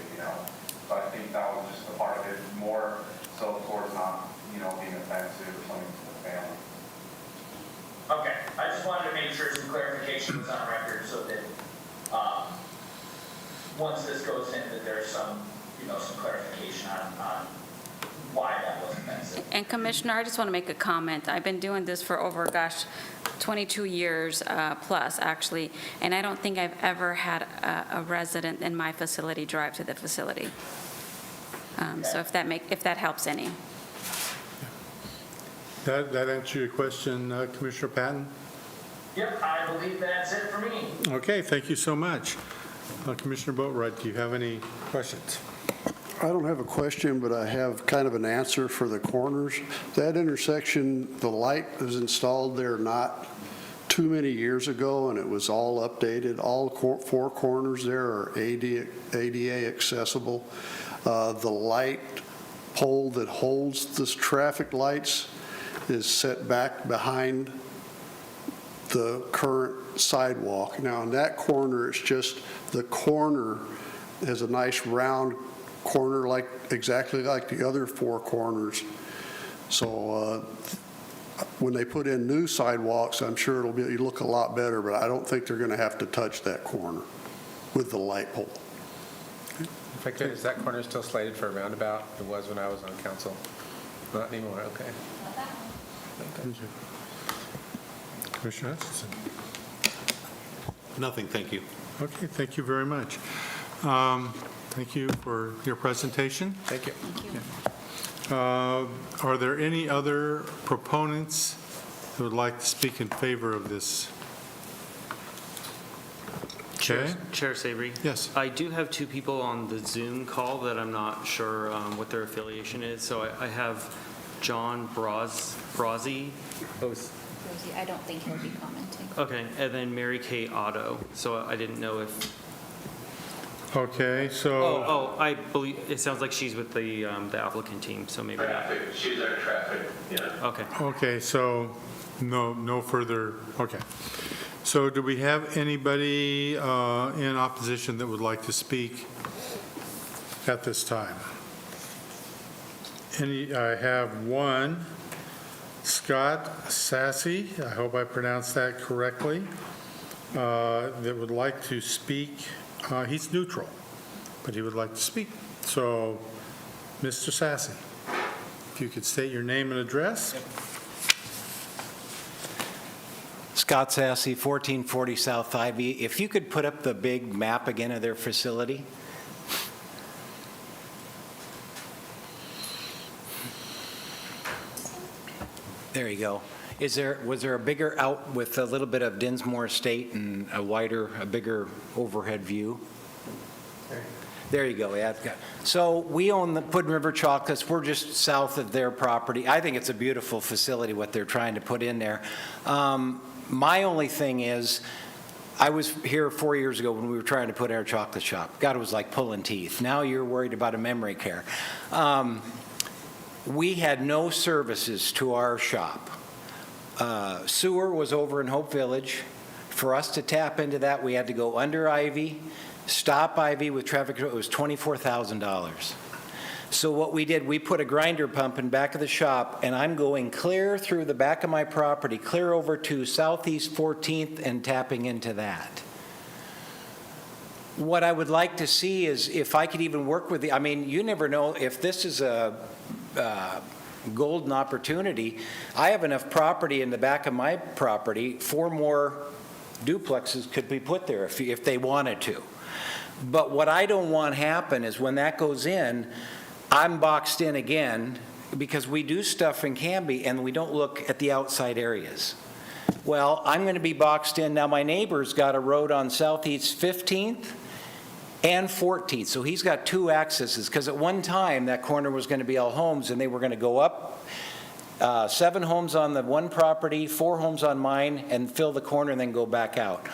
So I think that was just a part of it, more so towards not, being offensive or something to the family. Okay, I just wanted to make sure some clarification was on record so that, once this goes in, that there's some clarification on why that was offensive. And Commissioner, I just want to make a comment. I've been doing this for over, 22 years plus, actually, and I don't think I've ever had a resident in my facility drive to the facility. So if that helps any. That answer your question, Commissioner Patton? Yep, I believe that's it for me. Okay, thank you so much. Commissioner Boatwright, do you have any questions? I don't have a question, but I have kind of an answer for the corners. That intersection, the light was installed there not too many years ago, and it was all updated. All four corners there are ADA accessible. The light pole that holds the traffic lights is set back behind the current sidewalk. Now, in that corner, it's just the corner has a nice round corner exactly like the other four corners. So when they put in new sidewalks, I'm sure it'll look a lot better, but I don't think they're going to have to touch that corner with the light pole. If I could, is that corner still slated for a roundabout? It was when I was on council. Not anymore, okay. Commissioner Hutchinson? Nothing, thank you. Okay, thank you very much. Thank you for your presentation. Thank you. Are there any other proponents who would like to speak in favor of this? Okay. Chair Savory? Yes. I do have two people on the Zoom call that I'm not sure what their affiliation is. So I have John Brazzi. Rosie, I don't think he'll be commenting. Okay, and then Mary Kay Otto. So I didn't know if... Okay, so... I believe, it sounds like she's with the applicant team, so maybe not. Traffic, she's our traffic, Okay. Okay, so no further, okay. So do we have anybody in opposition that would like to speak at this time? I have one, Scott Sassy, I hope I pronounced that correctly, that would like to speak. He's neutral, but he would like to speak. So, Mr. Sassy, if you could state your name and address. Scott Sassy, 1440 South Ivy. If you could put up the big map again of their facility. There you go. Was there a bigger out with a little bit of Dinsmore Estate and a bigger overhead view? There you go. Yeah. So we own the Puddin River Chocolates. We're just south of their property. I think it's a beautiful facility, what they're trying to put in there. My only thing is, I was here 4 years ago when we were trying to put in our chocolate shop. God, it was like pulling teeth. Now you're worried about a memory care. We had no services to our shop. Sewer was over in Hope Village. For us to tap into that, we had to go under Ivy, stop Ivy with traffic. It was $24,000. So what we did, we put a grinder pump in back of the shop, and I'm going clear through the back of my property, clear over to Southeast 14th and tapping into that. What I would like to see is if I could even work with you never know if this is a golden opportunity. I have enough property in the back of my property, 4 more duplexes could be put there if they wanted to. But what I don't want happen is when that goes in, I'm boxed in again because we do stuff in Canby and we don't look at the outside areas. Well, I'm going to be boxed in. Now my neighbor's got a road on Southeast 15th and 14th, so he's got 2 accesses because at one time that corner was going to be all homes and they were going to go up 7 homes on the one property, 4 homes on mine, and fill the corner and then go back out.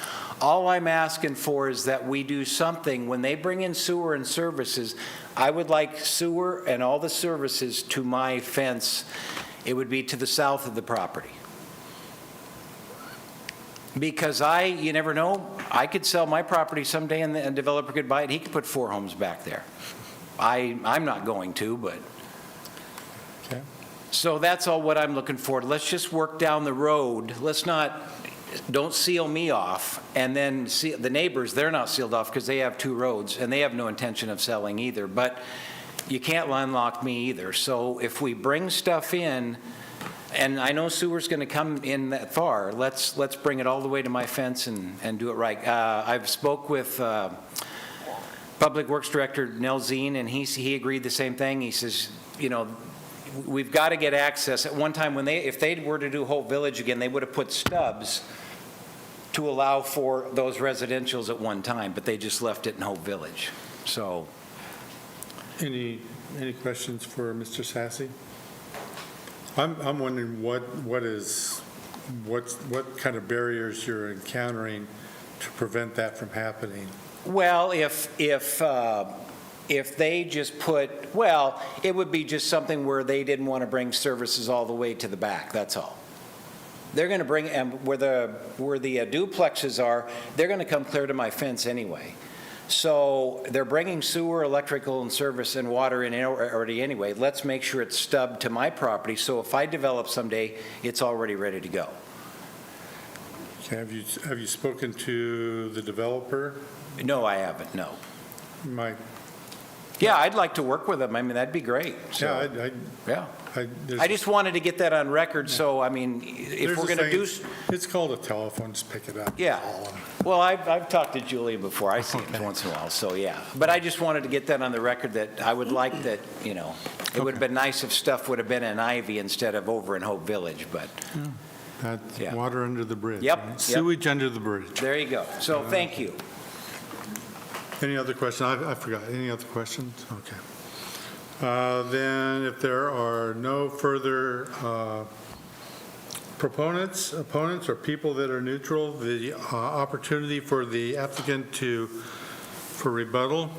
All I'm asking for is that we do something. When they bring in sewer and services, I would like sewer and all the services to my fence. It would be to the south of the property. Because you never know, I could sell my property someday and the developer could buy it. He could put 4 homes back there. I'm not going to, but. Okay. So that's all what I'm looking for. Let's just work down the road. Don't seal me off. And then the neighbors, they're not sealed off because they have 2 roads and they have no intention of selling either. But you can't landlock me either. So if we bring stuff in, and I know sewer's going to come in that far, let's bring it all the way to my fence and do it right. I've spoke with Public Works Director Nell Zine, and he agreed the same thing. He says, we've got to get access. At one time, if they were to do Hope Village again, they would have put stubs to allow for those residentials at one time, but they just left it in Hope Village. So, Any questions for Mr. Sassy? I'm wondering what kind of barriers you're encountering to prevent that from happening. well, if they just it would be just something where they didn't want to bring services all the way to the back. That's all. They're going to bring, where the duplexes are, they're going to come clear to my fence anyway. So they're bringing sewer, electrical, and service and water in already anyway. Let's make sure it's stubbed to my property, so if I develop someday, it's already ready to go. Okay, have you spoken to the developer? No, I haven't, no. Mike? Yeah, I'd like to work with them. I mean, that'd be great. So, Yeah, yeah. I just wanted to get that on record, so, I mean, if we're going to do. It's called a telephone, just pick it up. Yeah. Call 'em. Well, I've talked to Julie before. I see it once in a while, so yeah. But I just wanted to get that on the record that I would like that, it would have been nice if stuff would have been in Ivy instead of over in Hope Village, but That's Yeah. water under the bridge. Yep, right? yep. Sewage under the bridge. there you go. So thank you. Any other questions? I forgot. Any other questions? Okay. Then if there are no further opponents, or people that are neutral, the opportunity for the applicant for rebuttal.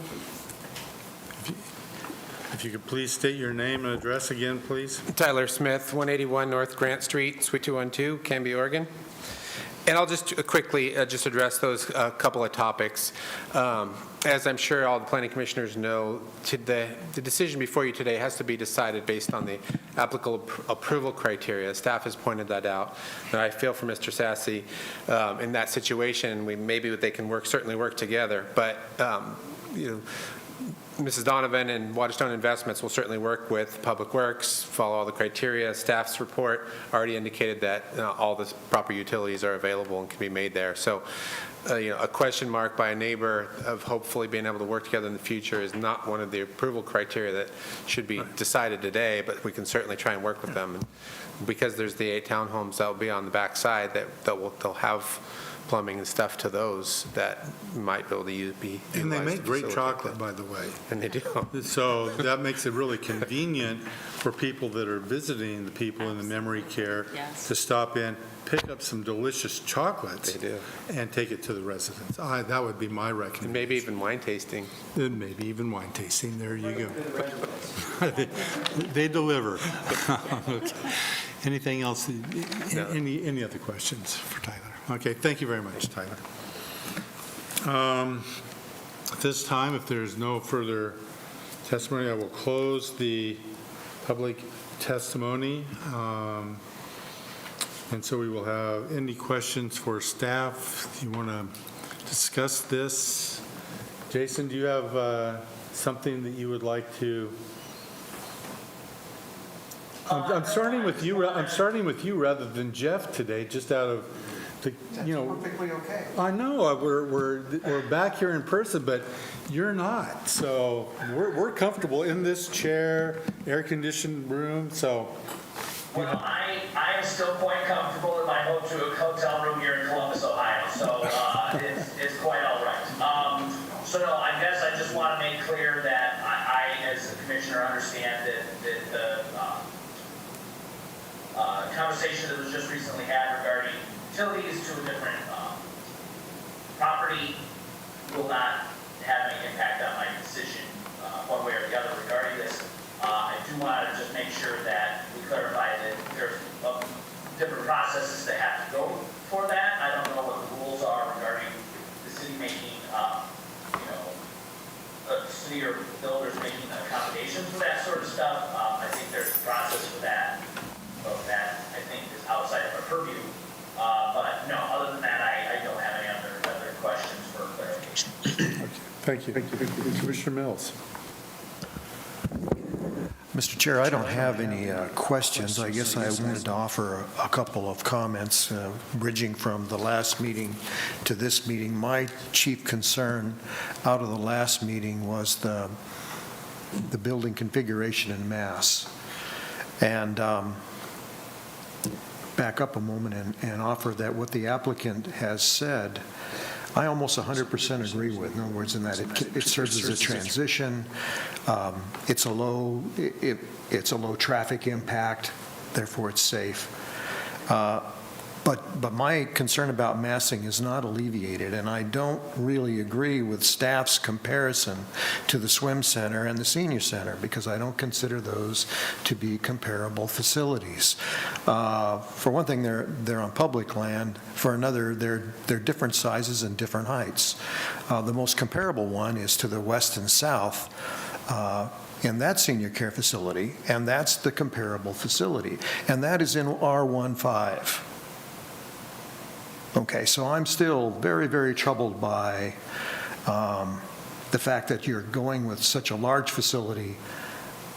If you could please state your name and address again, please. Tyler Smith, 181 North Grant Street, Suite 212, Canby, Oregon. And I'll just quickly just address those couple of topics. As I'm sure all the planning commissioners know, the decision before you today has to be decided based on the applicable approval criteria. Staff has pointed that out. And I feel for Mr. Sassy, in that situation, maybe they can certainly work together. But, Mrs. Donovan and Waterstone Investments will certainly work with Public Works, follow all the criteria. Staff's report already indicated that all the proper utilities are available and can be made there. So, a question mark by a neighbor of hopefully being able to work together in the future is not one of the approval criteria that should be decided today, but we can certainly try and work with them. And because there's the 8 townhomes that will be on the backside, they'll have plumbing and stuff to those that might be able to be utilized. And they make great facilitate chocolate, that. by the way. And they do. So that makes it really convenient for people that are visiting the people in the memory care Yes. to stop in, pick up some delicious chocolates. They do. And take it to the residents. That would be my recommendation. And maybe even wine tasting. And maybe even wine tasting. There you go. They deliver. Okay. Anything else? No. Any other questions for Tyler? Okay, thank you very much, Tyler. At this time, if there's no further testimony, I will close the public testimony. And so we will have any questions for staff. Do you want to discuss this? Jason, do you have something that you would like to? I'm starting with you. I'm starting with you rather than Jeff today, just out of the, Perfectly okay. I know we're back here in person, but you're not. So we're comfortable in this chair, air-conditioned room. So. Well, I am still quite comfortable in my hotel room here in Columbus, Ohio, so it's quite all right. So no, I guess I just want to make clear that I as a commissioner, understand that the conversation that was just recently had regarding utilities to a different property will not have any impact on my decision one way or the other regarding this. I do want to just make sure that we clarify that there's different processes that have to go for that. I don't know what the rules are regarding the city making, city or builders making accommodations for that sort of stuff. I think there's a process for that. So that, I think, is outside of our purview. But no, other than that, I don't have any other questions for clarification. Thank you. Commissioner Mills. Mr. Chair, I don't have any questions. I guess I wanted to offer a couple of comments, bridging from the last meeting to this meeting. My chief concern out of the last meeting was the building configuration and mass. And back up a moment and offer that what the applicant has said, I almost 100% agree with. In other words, in that it serves as a transition. It's a low traffic impact, therefore it's safe. But my concern about massing is not alleviated, and I don't really agree with staff's comparison to the swim center and the senior center, because I don't consider those to be comparable facilities. For one thing, they're on public land. For another, they're different sizes and different heights. The most comparable one is to the west and south in that senior care facility, and that's the comparable facility, and that is in R15. Okay, so I'm still very, very troubled by the fact that you're going with such a large facility,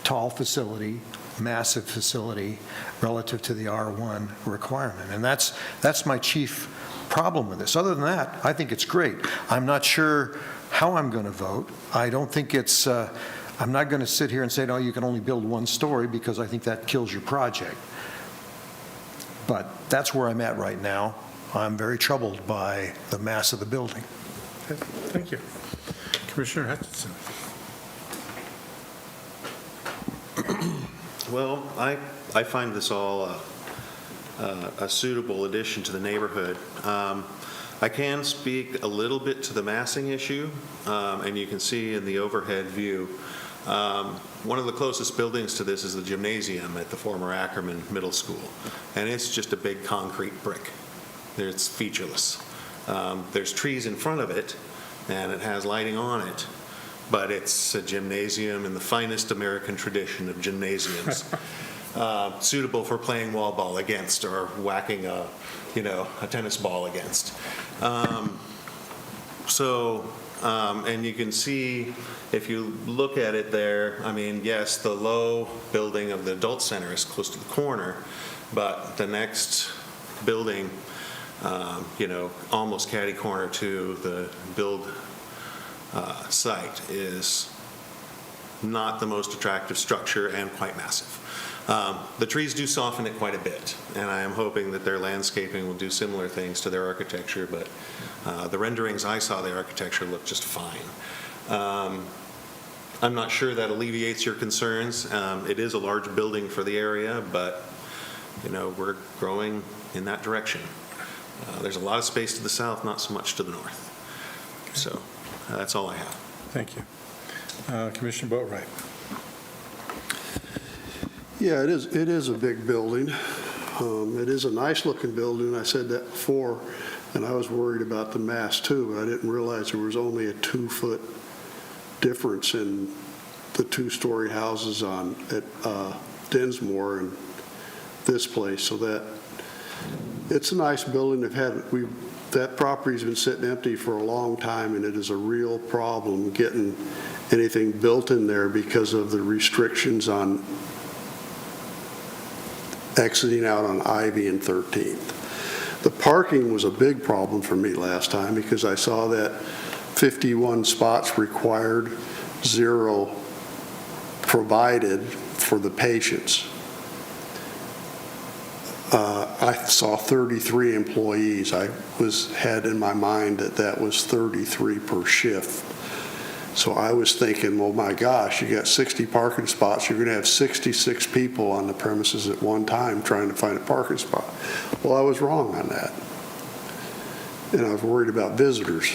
tall facility, massive facility, relative to the R1 requirement. And that's my chief problem with this. Other than that, I think it's great. I'm not sure how I'm going to vote. I don't think it's, I'm not going to sit here and say, no, you can only build one story, because I think that kills your project. But that's where I'm at right now. I'm very troubled by the mass of the building. Thank you. Commissioner Hutchinson. Well, I find this all a suitable addition to the neighborhood. I can speak a little bit to the massing issue, and you can see in the overhead view, one of the closest buildings to this is the gymnasium at the former Ackerman Middle School, and it's just a big concrete brick. It's featureless. There's trees in front of it, and it has lighting on it, but it's a gymnasium in the finest American tradition of gymnasiums, suitable for playing wall ball against or whacking a tennis ball against. And you can see, if you look at it there, I mean, yes, the low building of the adult center is close to the corner, but the next building, almost catty corner to the build site is not the most attractive structure and quite massive. The trees do soften it quite a bit, and I am hoping that their landscaping will do similar things to their architecture, but the renderings I saw, the architecture looked just fine. I'm not sure that alleviates your concerns. It is a large building for the area, but, we're growing in that direction. There's a lot of space to the south, not so much to the north. So that's all I have. Thank you. Commissioner Boatright. Yeah, it is a big building. It is a nice-looking building. I said that before, and I was worried about the mass, too. I didn't realize there was only a 2-foot difference in the 2-story houses at Dinsmore and this place, so that it's a nice building. That property's been sitting empty for a long time, and it is a real problem getting anything built in there because of the restrictions on exiting out on Ivy and 13th. The parking was a big problem for me last time because I saw that 51 spots required, 0 provided for the patients. I saw 33 employees. I had in my mind that was 33 per shift. So I was thinking, well, my gosh, you got 60 parking spots. You're going to have 66 people on the premises at one time trying to find a parking spot. Well, I was wrong on that. And I was worried about visitors.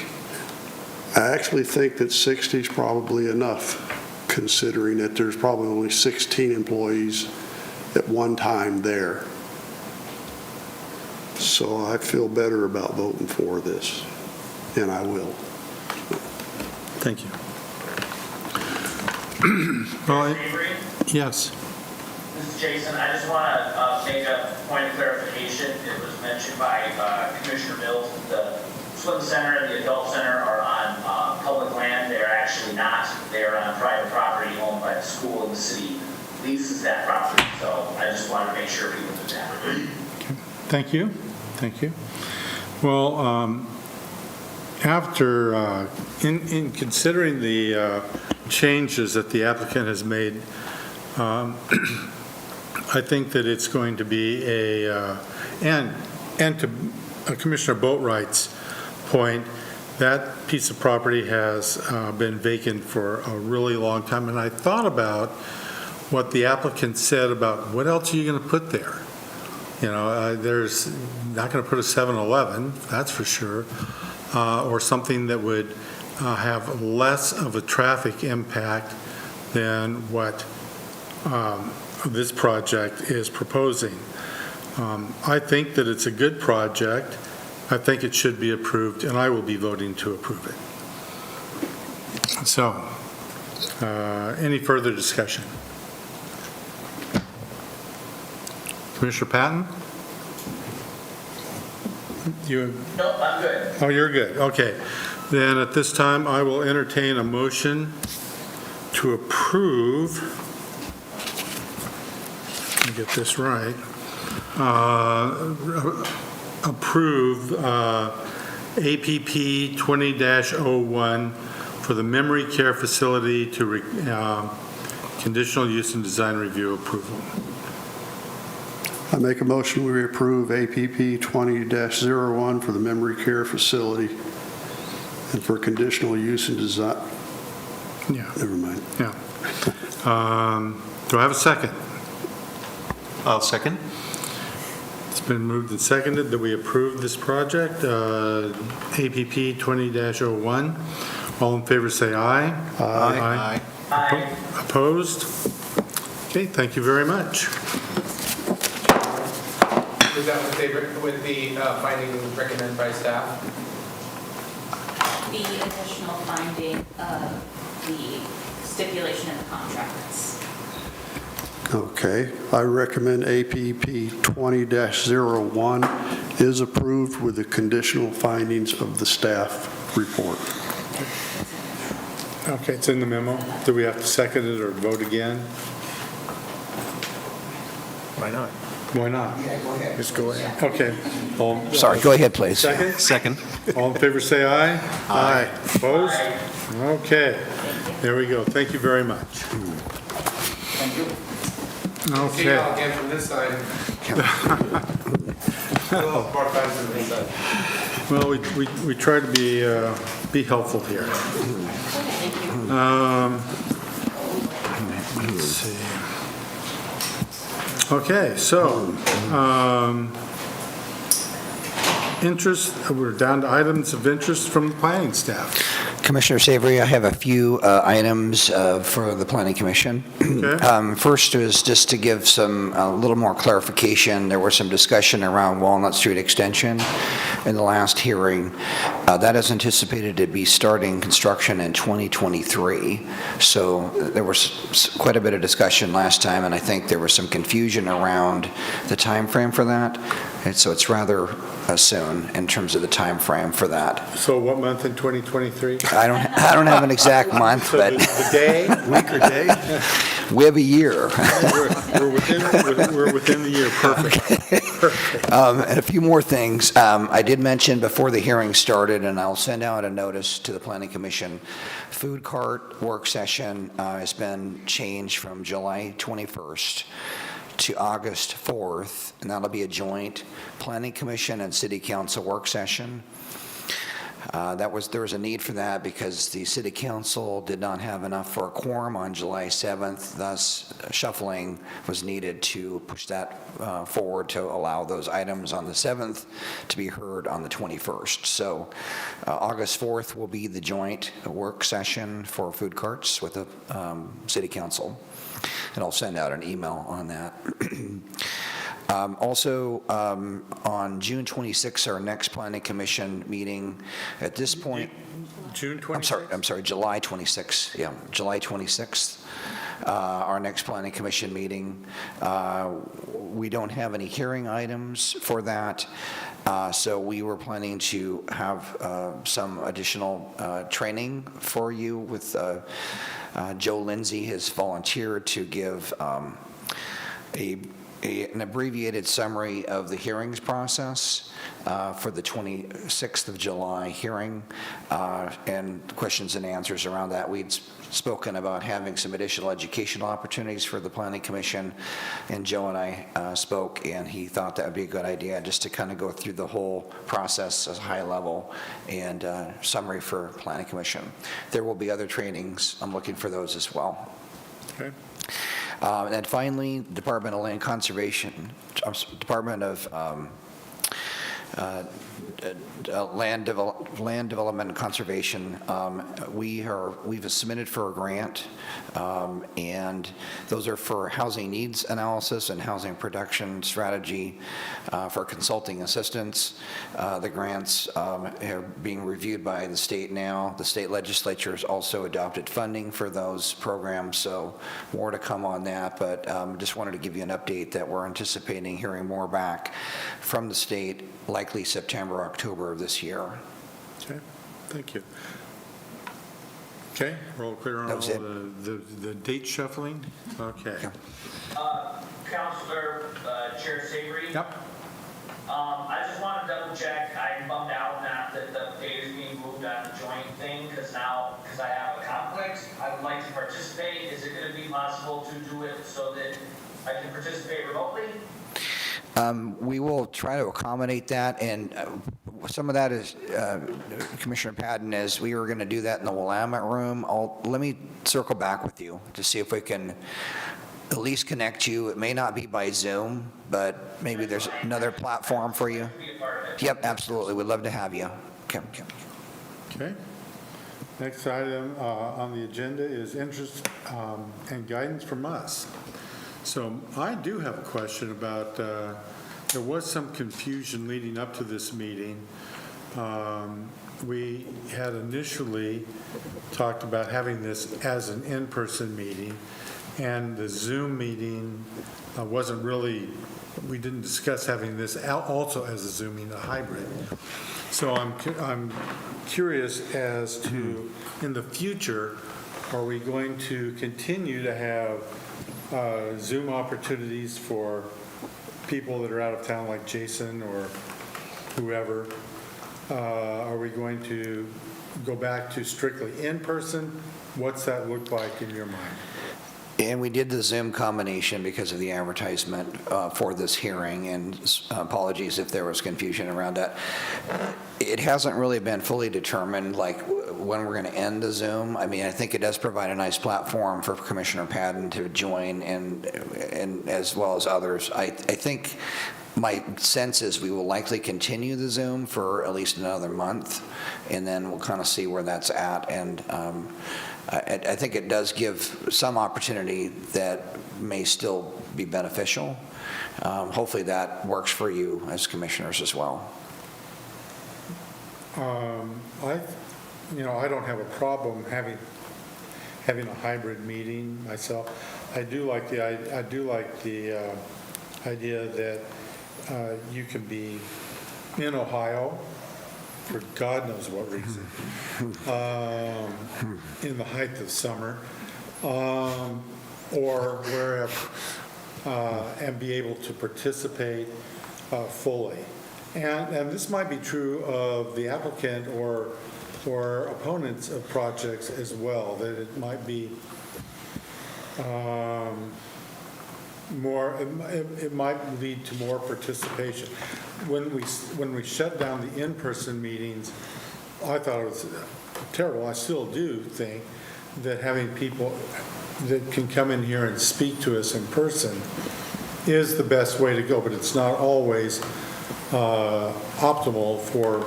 I actually think that 60 is probably enough, considering that there's probably only 16 employees at one time there. So I feel better about voting for this, and I will. Thank you. Well, yes. This is Jason. I just want to make a point of clarification. It was mentioned by Commissioner Mills, the swim center and the adult center are on public land. They're actually not. They're on private property owned by the school, and the city leases that property. So I just wanted to make sure people knew that. Okay. Thank you. Thank you. Well, after, in considering the changes that the applicant has made, I think that it's going to be and to Commissioner Boatright's point, that piece of property has been vacant for a really long time. And I thought about what the applicant said about what else are you going to put there? There's not going to put a 7-Eleven, that's for sure, or something that would have less of a traffic impact than what this project is proposing. I think that it's a good project. I think it should be approved, and I will be voting to approve it. So, any further discussion? Commissioner Patton? No, I'm good. Oh, you're good. Okay. Then at this time, I will entertain a motion to approve, let me get this right, approve APP 20-01 for the memory care facility to conditional use and design review approval. I make a motion we approve APP 20-01 for the memory care facility and for conditional use and design. Yeah. Never mind. Yeah. Do I have a second? I'll second. It's been moved and seconded that we approve this project, APP 20-01. All in favor say aye. Aye. Aye. Opposed? Okay, thank you very much. Was that with the finding recommended by staff? The additional finding of the stipulation in the contracts. Okay, I recommend APP 20-01 is approved with the conditional findings of the staff report. Okay, it's in the memo. Do we have to second it or vote again? Why not? Why not? Just go ahead. Okay. Sorry, go ahead, please. Second? All in favor, say aye. Aye. Opposed? Okay, there we go. Thank you very much. See y'all Okay. again from this side. A little more fun from this side. Well, we try to be helpful here. Let's see. Okay, so, we're down to items of interest from the planning staff. Commissioner Savory, I have a few items for the Planning Commission. Okay. First is just to give a little more clarification. There was some discussion around Walnut Street Extension in the last hearing. That is anticipated to be starting construction in 2023. So there was quite a bit of discussion last time, and I think there was some confusion around the time frame for that. And so it's rather soon in terms of the time frame for that. So what month in 2023? I don't have an exact month, So but the day, week or day? we have a year. We're within the year, perfect. And a few more things. I did mention before the hearing started, and I'll send out a notice to the Planning Commission, food cart work session has been changed from July 21st to August 4th, and that'll be a joint Planning Commission and City Council work session. There was a need for that because the City Council did not have enough for a quorum on July 7th, thus shuffling was needed to push that forward to allow those items on the 7th to be heard on the 21st. So August 4th will be the joint work session for food carts with the City Council, and I'll send out an email on that. Also, on June 26th, our next Planning Commission meeting, at this point... June 26th? I'm sorry, July 26th, yeah, July 26th, our next Planning Commission meeting. We don't have any hearing items for that, so we were planning to have some additional training for you with Joe Lindsay has volunteered to give an abbreviated summary of the hearings process for the 26th of July hearing and questions and answers around that. We'd spoken about having some additional educational opportunities for the Planning Commission, and Joe and I spoke, and he thought that would be a good idea just to kind of go through the whole process as a high level and summary for Planning Commission. There will be other trainings. I'm looking for those as well. Okay. And then finally, Department of Land Conservation, Department of Land Development and Conservation, we've submitted for a grant, and those are for housing needs analysis and housing production strategy for consulting assistance. The grants are being reviewed by the state now. The state legislature has also adopted funding for those programs, so more to come on that, but just wanted to give you an update that we're anticipating hearing more back from the state, likely September, October of this year. Okay, thank you. Okay, we're all clear on That all was it. the date shuffling? Okay. Counselor, Chair Savory? Yep. I just want to double check. I'm bummed out that the date is being moved on the joint thing because I have a conflict. I would like to participate. Is it going to be possible to do it so that I can participate remotely? We will try to accommodate that, and some of that is, Commissioner Patton, is we were going to do that in the Willamette room. Let me circle back with you to see if we can at least connect you. It may not be by Zoom, but maybe there's another platform for you. Yep, absolutely. We'd love to have you. Okay. Okay. Next item on the agenda is interest and guidance from us. So I do have a question about there was some confusion leading up to this meeting. We had initially talked about having this as an in-person meeting, and the Zoom meeting wasn't really, we didn't discuss having this also as a Zoom meeting, a hybrid. So I'm curious as to, in the future, are we going to continue to have Zoom opportunities for people that are out of town, like Jason or whoever? Are we going to go back to strictly in-person? What's that look like in your mind? And we did the Zoom combination because of the advertisement for this hearing, and apologies if there was confusion around that. It hasn't really been fully determined, like, when we're going to end the Zoom. I mean, I think it does provide a nice platform for Commissioner Padden to join, and as well as others. I think my sense is we will likely continue the Zoom for at least another month, and then we'll kind of see where that's at. And I think it does give some opportunity that may still be beneficial. Hopefully that works for you as commissioners as well. I don't have a problem having a hybrid meeting myself. I do like the idea that you can be in Ohio for God knows what reason, in the height of summer, or wherever, and be able to participate fully. And this might be true of the applicant or opponents of projects as well, that it might be more, it might lead to more participation. When we shut down the in-person meetings, I thought it was terrible. I still do think that having people that can come in here and speak to us in person is the best way to go, but it's not always optimal for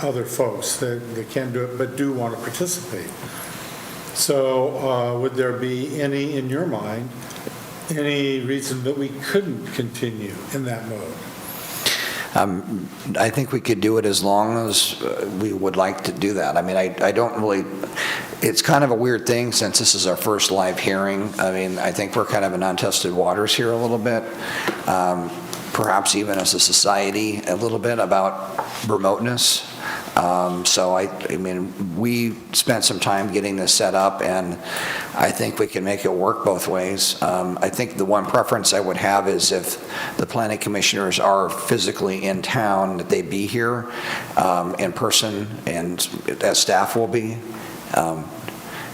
other folks that can do it but do want to participate. So would there be any, in your mind, any reason that we couldn't continue in that mode? I think we could do it as long as we would like to do that. I mean, I don't really, it's kind of a weird thing since this is our first live hearing. I mean, I think we're kind of in untested waters here a little bit, perhaps even as a society a little bit about remoteness. So I mean, we spent some time getting this set up, and I think we can make it work both ways. I think the one preference I would have is if the planning commissioners are physically in town, that they be here in person, and as staff will be.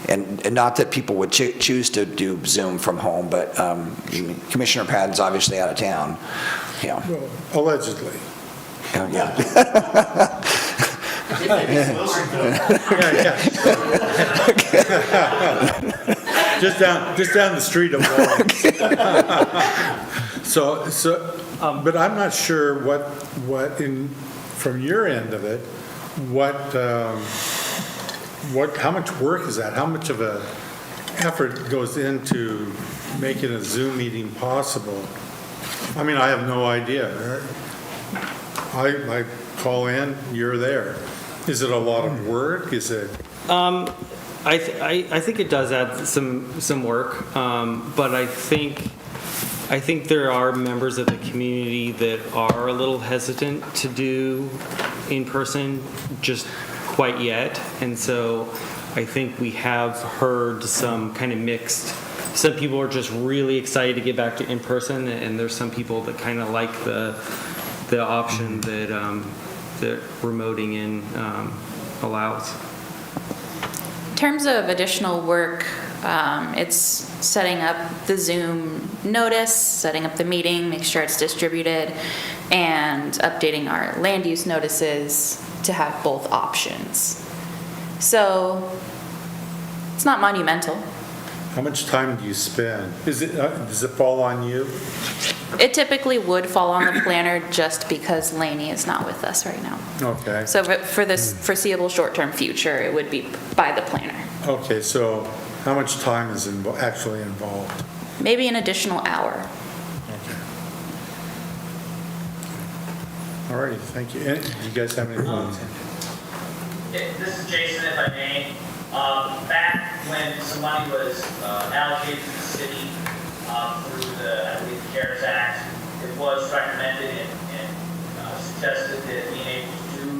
And not that people would choose to do Zoom from home, but Commissioner Padden's obviously out of town. Yeah. Well, allegedly. Yeah. Just down the street of Lawrence. But I'm not sure what from your end of it, how much work is that? How much of a effort goes into making a Zoom meeting possible? I mean, I have no idea. I call in, you're there. Is it a lot of work? Is it? I think it does add some work, but I think there are members of the community that are a little hesitant to do in person just quite yet, and so I think we have heard some kind of mixed. Some people are just really excited to get back to in person, and there's some people that kind of like the option that remoting in allows. In terms of additional work, it's setting up the Zoom notice, setting up the meeting, make sure it's distributed, and updating our land use notices to have both options. So it's not monumental. How much time do you spend? Does it fall on you? It typically would fall on the planner just because Lainey is not with us right now. Okay. So for this foreseeable short-term future, it would be by the planner. Okay, so how much time is actually involved? Maybe an additional hour. Okay. All righty, thank you. And do you guys have any comments? This is Jason, if I may. Back when some money was allocated to the city through the, I believe, the CARES Act, it was recommended and suggested that being able to do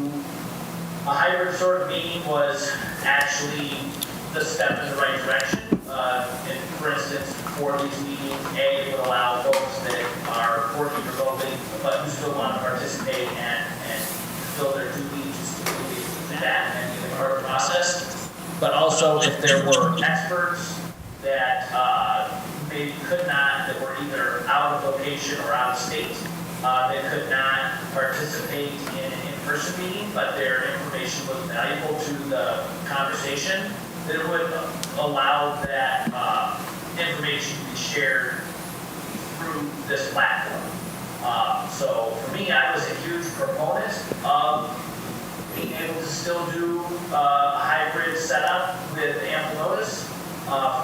a hybrid sort of meeting was actually the step in the right direction. And for instance, for these meetings, A, it would allow folks that are working remotely but who still want to participate and fulfill their duties to do that and be a part of the process. But also, if there were experts that maybe could not, that were either out of location or out of state, that could not participate in an in-person meeting, but their information was valuable to the conversation, that it would allow that information to be shared through this platform. So for me, I was a huge proponent of being able to still do a hybrid setup with ample notice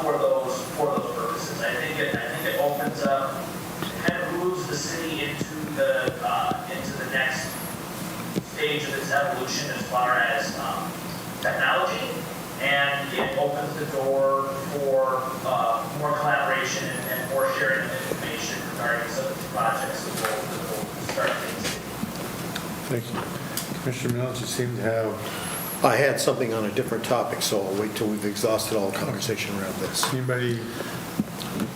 for those purposes. I think it opens up, it kind of moves the city into the next stage of its evolution as far as technology, and it opens the door for more collaboration and more sharing of information regarding some of the projects that we'll start things. Thank you. Commissioner Mills, you seem to have, I had something on a different topic, so I'll wait till we've exhausted all conversation around this. anybody?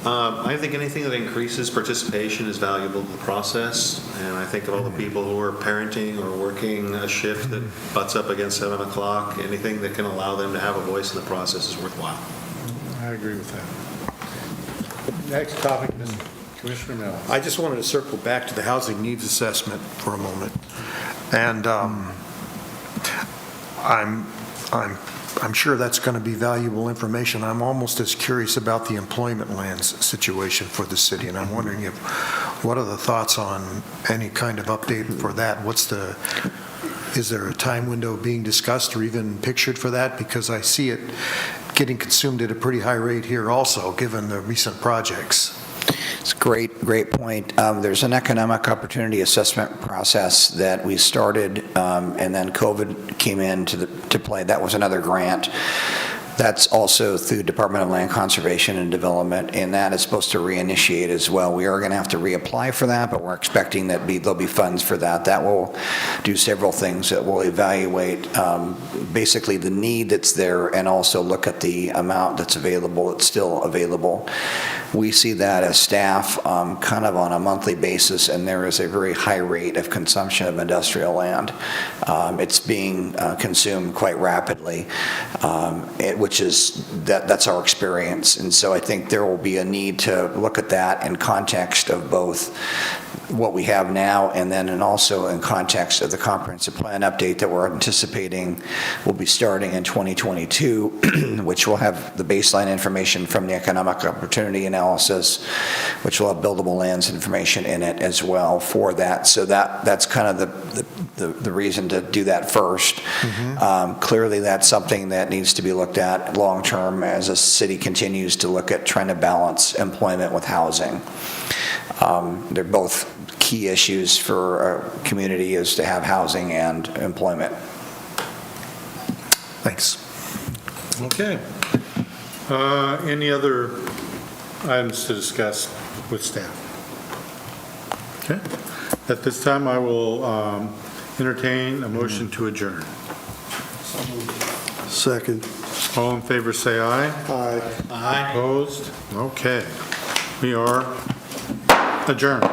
I think anything that increases participation is valuable to the process, and I think of all the people who are parenting or working a shift that butts up against 7 o'clock, anything that can allow them to have a voice in the process is worthwhile. I agree with that. Next topic, Commissioner Mills. I just wanted to circle back to the housing needs assessment for a moment. And I'm sure that's going to be valuable information. I'm almost as curious about the employment lands situation for the city, and I'm wondering what are the thoughts on any kind of update for that? Is there a time window being discussed or even pictured for that? Because I see it getting consumed at a pretty high rate here also, given the recent projects. It's a great point. There's an economic opportunity assessment process that we started, and then COVID came into play. That was another grant. That's also through Department of Land Conservation and Development, and that is supposed to reinitiate as well. We are going to have to reapply for that, but we're expecting that there'll be funds for that. That will do several things. That will evaluate basically the need that's there and also look at the amount that's available, that's still available. We see that as staff kind of on a monthly basis, and there is a very high rate of consumption of industrial land. It's being consumed quite rapidly, that's our experience. And so I think there will be a need to look at that in context of both what we have now and also in context of the comprehensive plan update that we're anticipating will be starting in 2022, which will have the baseline information from the economic opportunity analysis, which will have buildable lands information in it as well for that. So that's kind of the reason to do that first. Clearly, that's something that needs to be looked at long-term as a city continues to look at trying to balance employment with housing. They're both key issues for a community is to have housing and employment. Thanks. Okay. Any other items to discuss with staff? Okay. At this time, I will entertain a motion to adjourn. Second. All in favor, say aye. Aye. Aye. Opposed? Okay. We are adjourned.